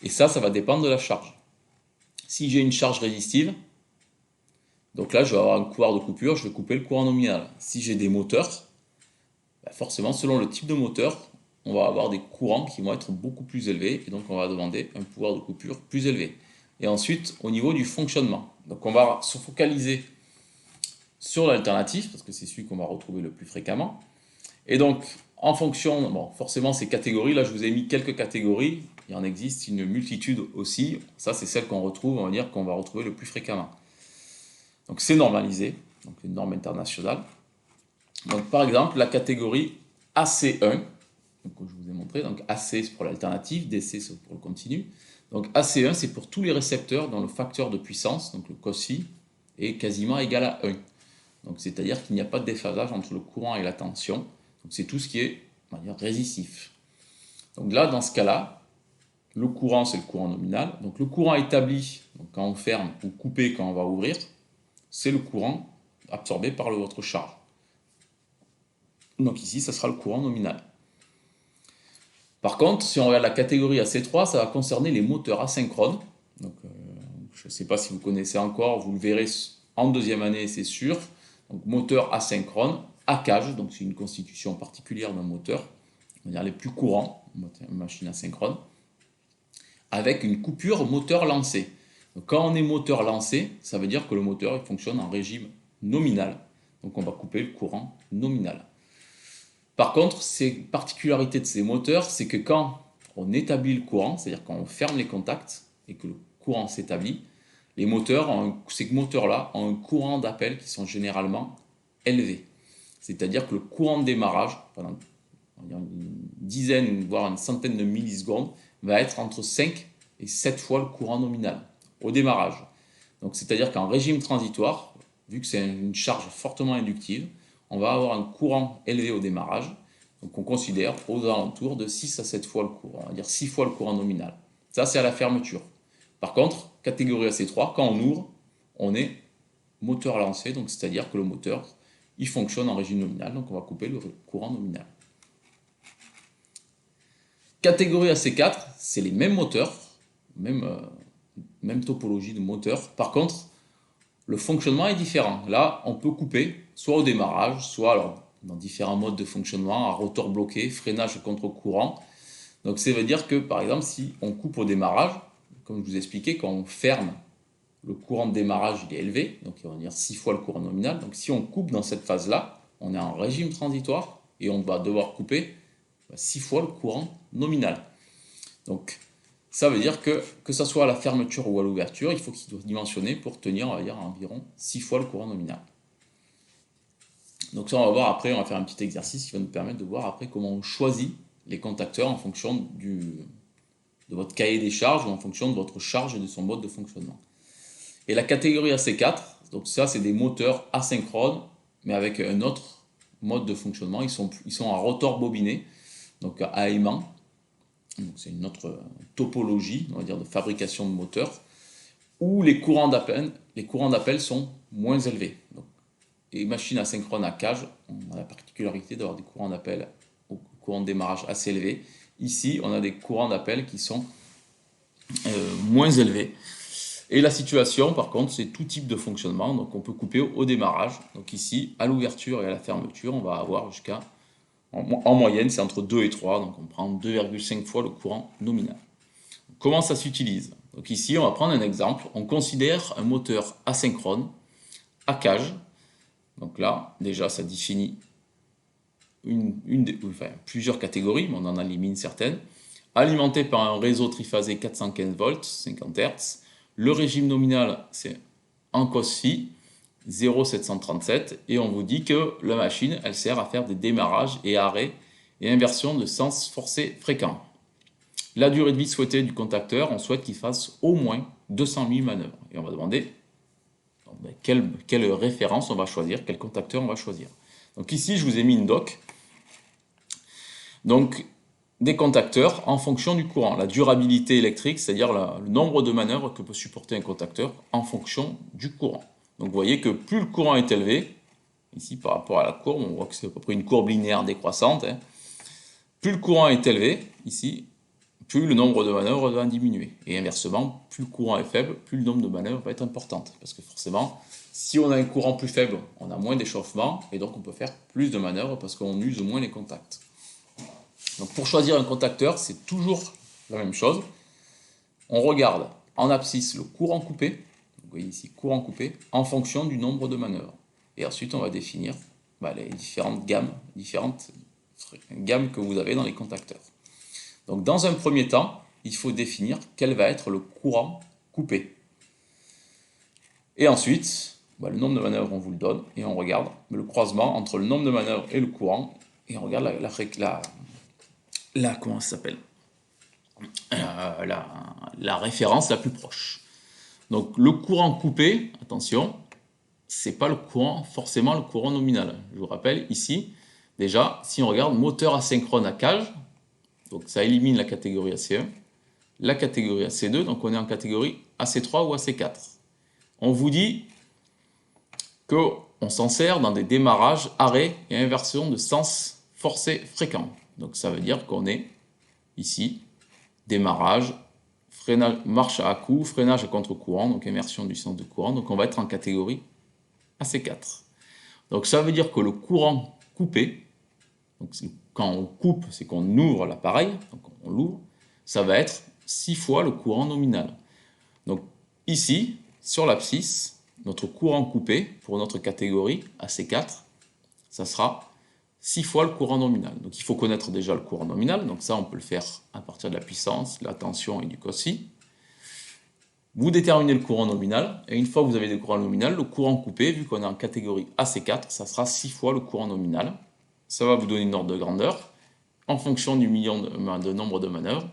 Et ça va dépendre de la charge. Si j'ai une charge résistive, donc là je vais avoir un pouvoir de coupure, je vais couper le courant nominal. Si j'ai des moteurs, forcément selon le type de moteur, on va avoir des courants qui vont être beaucoup plus élevés et donc on va demander un pouvoir de coupure plus élevé. Et ensuite au niveau du fonctionnement, donc on va se focaliser sur l'alternatif parce que c'est celui qu'on va retrouver le plus fréquemment. Et donc en fonction, forcément ces catégories, là je vous ai mis quelques catégories, il en existe une multitude aussi. Ça, c'est celle qu'on retrouve, on va dire, qu'on va retrouver le plus fréquemment. Donc c'est normalisé, donc une norme internationale. Donc par exemple, la catégorie AC1, donc, comme je vous ai montré, donc AC c'est pour l'alternative, DC c'est pour le continu. Donc AC1 c'est pour tous les récepteurs dont le facteur de puissance, donc le cos-phi, est quasiment égal à 1. Donc c'est-à-dire qu'il n'y a pas de déphasage entre le courant et la tension. Donc c'est tout ce qui est, on va dire, résistif. Donc là, dans ce cas-là, le courant c'est le courant nominal. Donc le courant établi, donc quand on ferme, ou coupé quand on va ouvrir, c'est le courant absorbé par votre charge. Donc ici, ça sera le courant nominal. Par contre, si on regarde la catégorie AC3, ça va concerner les moteurs asynchrones. Donc, je ne sais pas si vous connaissez encore, vous le verrez en deuxième année, c'est sûr. Donc, moteur asynchrone, à cage, donc c'est une constitution particulière d'un moteur, on va dire les plus courants, une machine asynchrone, avec une coupure moteur lancé. Donc, quand on est moteur lancé, ça veut dire que le moteur il fonctionne en régime nominal. Donc, on va couper le courant nominal. Par contre, ces particularités de ces moteurs, c'est que quand on établit le courant, c'est-à-dire quand on ferme les contacts et que le courant s'établit, les moteurs, ces moteurs-là ont un courant d'appel qui sont généralement élevés. C'est-à-dire que le courant de démarrage, pendant une dizaine, voire une centaine de millisecondes, va être entre 5 et 7 fois le courant nominal au démarrage. Donc, c'est-à-dire qu'en régime transitoire, vu que c'est une charge fortement inductive, on va avoir un courant élevé au démarrage, donc on considère aux alentours de 6 à 7 fois le courant, on va dire 6 fois le courant nominal. Ça, c'est à la fermeture. Par contre, catégorie AC3, quand on ouvre, on est moteur lancé, donc c'est-à-dire que le moteur, il fonctionne en régime nominal, donc on va couper le courant nominal. Catégorie AC4, c'est les mêmes moteurs, même topologie de moteur. Par contre, le fonctionnement est différent. Là, on peut couper, soit au démarrage, soit alors, dans différents modes de fonctionnement, à rotor bloqué, freinage contre-courant. Donc ça veut dire que, par exemple, si on coupe au démarrage, comme je vous expliquais, quand on ferme, le courant de démarrage il est élevé, donc on va dire 6 fois le courant nominal. Donc si on coupe dans cette phase-là, on est en régime transitoire et on va devoir couper 6 fois le courant nominal. Donc ça veut dire que ce soit à la fermeture ou à l'ouverture, il faut qu'il soit dimensionné pour tenir, on va dire, environ 6 fois le courant nominal. Donc ça, on va voir après, on va faire un petit exercice qui va nous permettre de voir après comment on choisit les contacteurs en fonction de votre cahier des charges ou en fonction de votre charge et de son mode de fonctionnement. Et la catégorie AC4, donc ça, c'est des moteurs asynchrones, mais avec un autre mode de fonctionnement. Ils sont à rotor bobiné, donc à aimant. C'est une autre topologie, on va dire, de fabrication de moteurs, où les courants d'appel sont moins élevés. Donc, les machines asynchrones à cage ont la particularité d'avoir des courants d'appel au courant de démarrage assez élevés. Ici, on a des courants d'appel qui sont moins élevés. Et la situation, par contre, c'est tout type de fonctionnement. Donc, on peut couper au démarrage. Donc ici, à l'ouverture et à la fermeture, on va avoir jusqu'à, en moyenne, c'est entre 2 et 3. Donc, on prend 2,5 fois le courant nominal. Comment ça s'utilise? Donc ici, on va prendre un exemple. On considère un moteur asynchrone à cage. Donc là, déjà, ça définit plusieurs catégories, mais on en élimine certaines. Alimenté par un réseau triphasé 415 volts, 50 Hz. Le régime nominal, c'est en cos-phi, 0,737. Et on vous dit que la machine, elle sert à faire des démarrages et arrêts et inversion de sens forcé fréquent. La durée de vie souhaitée du contacteur, on souhaite qu'il fasse au moins 200 000 manœuvres. Et on va demander quelle référence on va choisir, quel contacteur on va choisir. Donc ici, je vous ai mis une doc. Donc, des contacteurs en fonction du courant. La durabilité électrique, c'est-à-dire le nombre de manœuvres que peut supporter un contacteur en fonction du courant. Donc vous voyez que plus le courant est élevé, ici par rapport à la courbe, on voit que c'est à peu près une courbe linéaire décroissante, plus le courant est élevé, ici, plus le nombre de manœuvres va diminuer. Et inversement, plus le courant est faible, plus le nombre de manœuvres va être important. Parce que forcément, si on a un courant plus faible, on a moins d'échauffement, et donc on peut faire plus de manœuvres parce qu'on use moins les contacts. Donc pour choisir un contacteur, c'est toujours la même chose. On regarde en abscisse le courant coupé, vous voyez ici courant coupé, en fonction du nombre de manœuvres. Et ensuite on va définir les différentes gammes que vous avez dans les contacteurs. Donc dans un premier temps, il faut définir quel va être le courant coupé. Et ensuite, le nombre de manœuvres, on vous le donne, et on regarde le croisement entre le nombre de manœuvres et le courant, et on regarde comment ça s'appelle, la référence la plus proche. Donc le courant coupé, attention, c'est pas forcément le courant nominal. Je vous rappelle ici, déjà, si on regarde moteur asynchrone à cage, donc ça élimine la catégorie AC1, la catégorie AC2, donc on est en catégorie AC3 ou AC4. On vous dit qu'on s'en sert dans des démarrages, arrêts et inversions de sens forcés fréquents. Donc ça veut dire qu'on est ici, démarrage, freinage, marche à coup, freinage à contre-courant, donc immersion du sens de courant, donc on va être en catégorie AC4. Donc ça veut dire que le courant coupé, donc quand on coupe, c'est qu'on ouvre l'appareil, donc on l'ouvre, ça va être 6 fois le courant nominal. Donc ici, sur l'abscisse, notre courant coupé, pour notre catégorie AC4, ça sera 6 fois le courant nominal. Donc il faut connaître déjà le courant nominal, donc ça on peut le faire à partir de la puissance, la tension et du cos phi. Vous déterminez le courant nominal, et une fois que vous avez le courant nominal, le courant coupé, vu qu'on est en catégorie AC4, ça sera 6 fois le courant nominal. Ça va vous donner une ordre de grandeur. En fonction du million de nombre de manœuvres,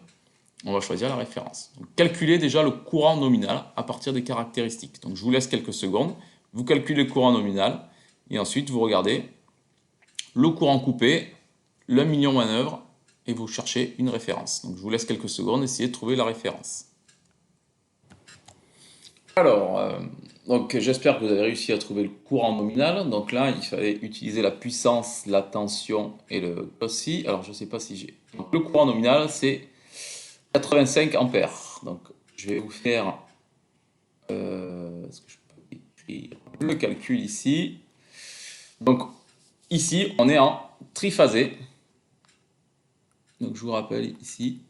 on va choisir la référence. Donc, calculez déjà le courant nominal à partir des caractéristiques. Donc je vous laisse quelques secondes, vous calculez le courant nominal, et ensuite vous regardez le courant coupé, le million de manœuvres, et vous cherchez une référence. Donc je vous laisse quelques secondes, essayez de trouver la référence. Alors, donc j'espère que vous avez réussi à trouver le courant nominal. Donc là, il fallait utiliser la puissance, la tension et le cos phi. Alors je ne sais pas si j'ai. Donc, le courant nominal, c'est 85 ampères. Donc je vais vous faire. Est-ce que je peux écrire le calcul ici? Donc ici, on est en triphasé. Donc je vous rappelle ici.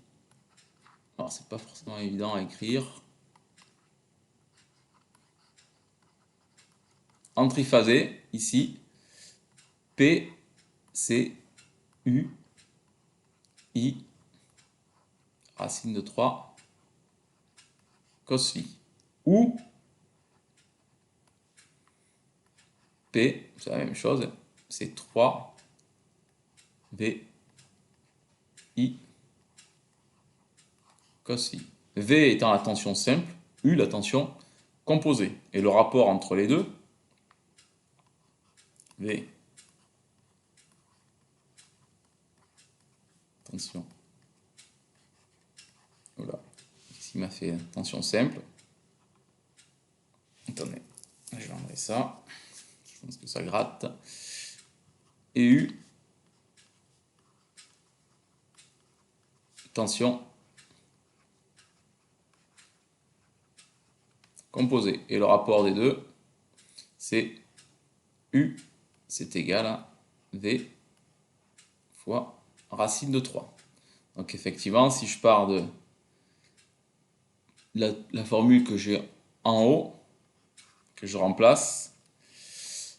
Alors c'est pas forcément évident à écrire. En triphasé, ici, P, C, U, I, racine de 3, cos phi. Ou P, c'est la même chose, c'est 3, V, I, cos phi. V étant la tension simple, U la tension composée. Et le rapport entre les deux, V, tension, voilà, ici il m'a fait tension simple. Attendez, je vais enlever ça, je pense que ça gratte. Et U, tension composée. Et le rapport des deux, c'est U, c'est égal à V fois racine de 3. Donc effectivement, si je pars de la formule que j'ai en haut, que je remplace,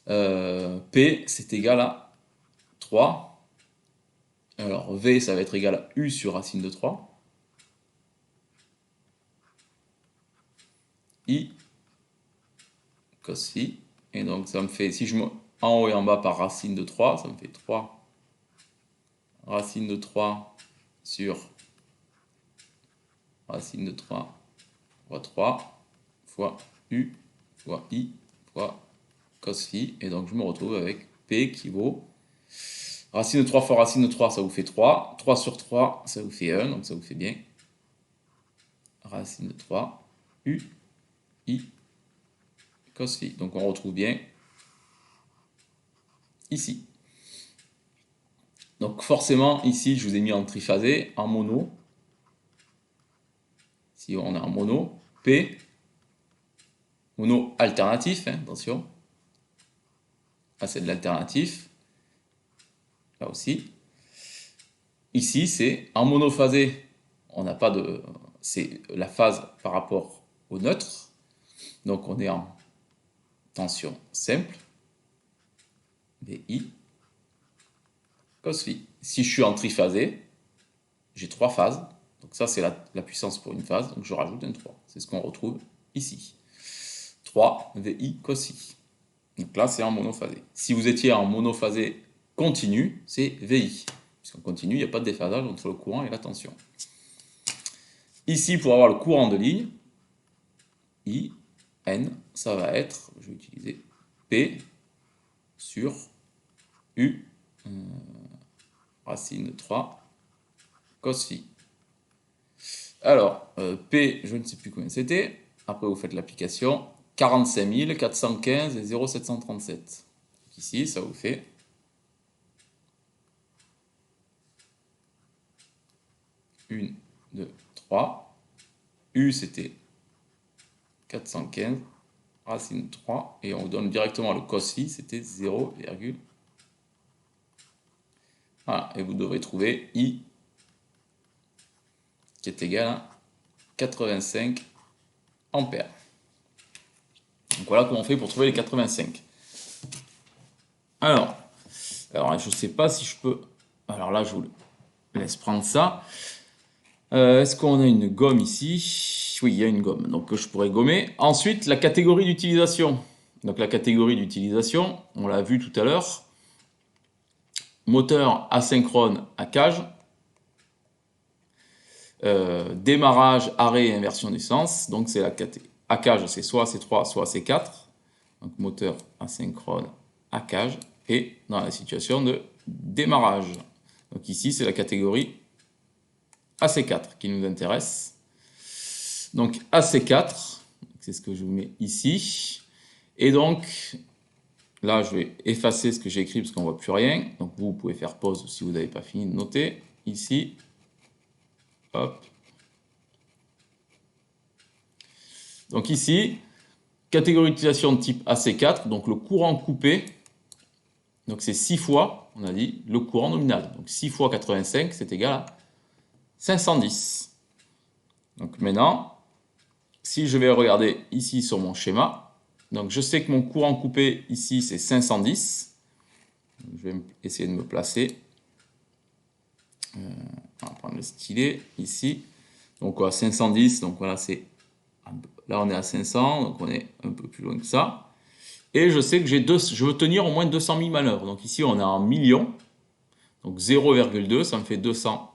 P c'est égal à 3. Alors V ça va être égal à U sur racine de 3. I cos phi. Et donc ça me fait, si je mets en haut et en bas par racine de 3, ça me fait 3 racine de 3 sur racine de 3 fois 3 fois U fois I fois cos phi. Et donc je me retrouve avec P qui vaut racine de 3 fois racine de 3, ça vous fait 3. 3 sur 3, ça vous fait 1, donc ça vous fait bien racine de 3 U I cos phi. Donc on retrouve bien ici. Donc forcément, ici, je vous ai mis en triphasé, en mono. Si on est en mono, P, mono alternatif, hein, attention. Là, c'est de l'alternatif. Là aussi. Ici, c'est en monophasé. On n'a pas de... C'est la phase par rapport au neutre. Donc, on est en tension simple. VI. Cos phi. Si je suis en triphasé, j'ai 3 phases. Donc ça, c'est la puissance pour une phase, donc je rajoute un 3. C'est ce qu'on retrouve ici. 3 VI cos I. Donc là, c'est en monophasé. Si vous étiez en monophasé continu, c'est VI. Puisqu'en continu, il n'y a pas de déphasage entre le courant et la tension. Ici, pour avoir le courant de ligne, I, N, ça va être, je vais utiliser P sur U, racine de 3, cos phi. Alors, P, je ne sais plus combien c'était. Après, vous faites l'application. 45 415 et 0,737. Donc ici, ça vous fait 1, 2, 3. U, c'était 415, racine de 3. Et on vous donne directement le cos phi, c'était 0, voilà. Et vous devrez trouver I, qui est égal à 85 ampères. Donc voilà comment on fait pour trouver les 85. Alors je ne sais pas si je peux... Alors là, je vous laisse prendre ça. Est-ce qu'on a une gomme ici? Oui, il y a une gomme, donc je pourrais gommer. Ensuite, la catégorie d'utilisation. Donc la catégorie d'utilisation, on l'a vu tout à l'heure. Moteur asynchrone à cage. Démarrage, arrêt et inversion d'essence. Donc c'est la catégorie. À cage, c'est soit C3, soit C4. Donc moteur asynchrone à cage. Et dans la situation de démarrage. Donc ici, c'est la catégorie AC4 qui nous intéresse. Donc AC4, c'est ce que je vous mets ici. Et donc, là, je vais effacer ce que j'ai écrit parce qu'on ne voit plus rien. Donc vous pouvez faire pause si vous n'avez pas fini de noter. Ici, hop. Donc ici, catégorie d'utilisation de type AC4, donc le courant coupé. Donc c'est 6 fois, on a dit, le courant nominal. Donc 6 fois 85, c'est égal à 510. Donc maintenant, si je vais regarder ici sur mon schéma, donc je sais que mon courant coupé ici c'est 510. Je vais essayer de me placer. On va prendre le stylet ici. Donc à 510, donc voilà, là on est à 500, donc on est un peu plus loin que ça. Et je sais que je veux tenir au moins 200 000 manœuvres. Donc ici on est en millions. Donc 0,2, ça me fait 200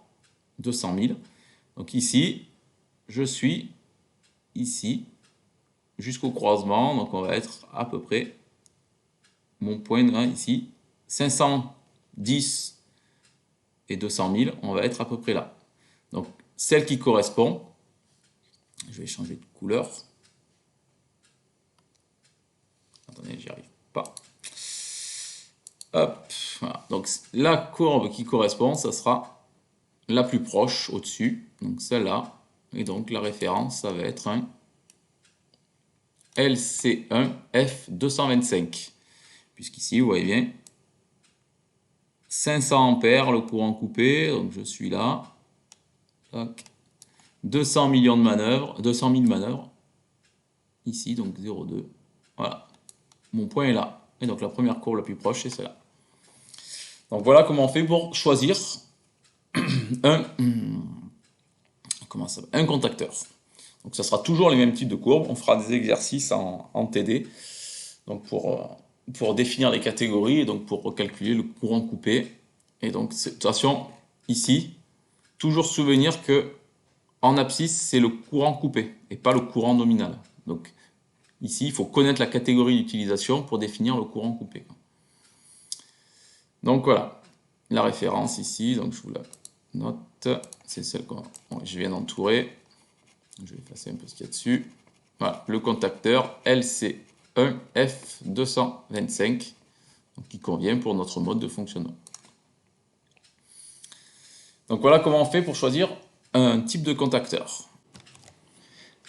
000. Donc ici, je suis ici jusqu'au croisement. Donc on va être à peu près, mon point ici, 510 et 200 000, on va être à peu près là. Donc celle qui correspond, je vais changer de couleur. Attendez, j'y arrive pas. Hop, voilà. Donc la courbe qui correspond, ça sera la plus proche au-dessus, donc celle-là. Et donc la référence, ça va être un LC1F225. Puisqu'ici, vous voyez bien, 500 ampères le courant coupé, donc je suis là. 200 millions de manœuvres, 200 000 manœuvres. Ici, donc 0,2. Voilà. Mon point est là. Et donc la première courbe la plus proche, c'est celle-là. Donc voilà comment on fait pour choisir un contacteur. Donc ça sera toujours les mêmes types de courbes. On fera des exercices en TD. Donc pour définir les catégories et donc pour recalculer le courant coupé. Et donc de toute façon, ici, toujours souvenir que en abscisse, c'est le courant coupé et pas le courant nominal. Donc ici, il faut connaître la catégorie d'utilisation pour définir le courant coupé. Donc voilà, la référence ici, donc je vous la note, c'est celle que je viens d'entourer. Je vais effacer un peu ce qu'il y a dessus. Voilà, le contacteur LC1F225, qui convient pour notre mode de fonctionnement. Donc voilà comment on fait pour choisir un type de contacteur.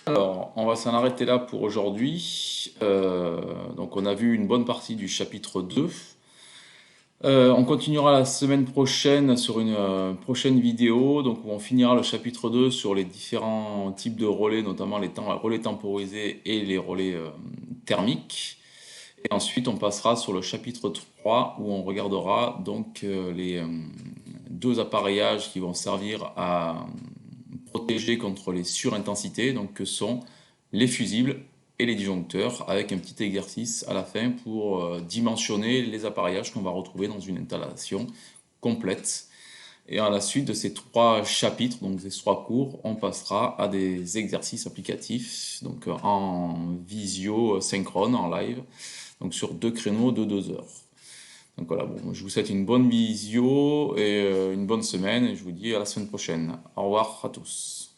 Alors, on va s'en arrêter là pour aujourd'hui. Donc on a vu une bonne partie du chapitre 2. On continuera la semaine prochaine sur une prochaine vidéo. Donc on finira le chapitre 2 sur les différents types de relais, notamment les relais temporisés et les relais thermiques. Et ensuite on passera sur le chapitre 3 où on regardera donc les deux appareillages qui vont servir à protéger protéger contre les surintensités, donc que sont les fusibles et les disjoncteurs, avec un petit exercice à la fin pour dimensionner les appareillages qu'on va retrouver dans une installation complète. Et à la suite de ces 3 chapitres, donc ces 3 cours, on passera à des exercices applicatifs, donc en visio synchrone, en live, donc sur 2 créneaux de 2 heures. Donc voilà, bon, je vous souhaite une bonne visio et une bonne semaine, et je vous dis à la semaine prochaine. Au revoir à tous.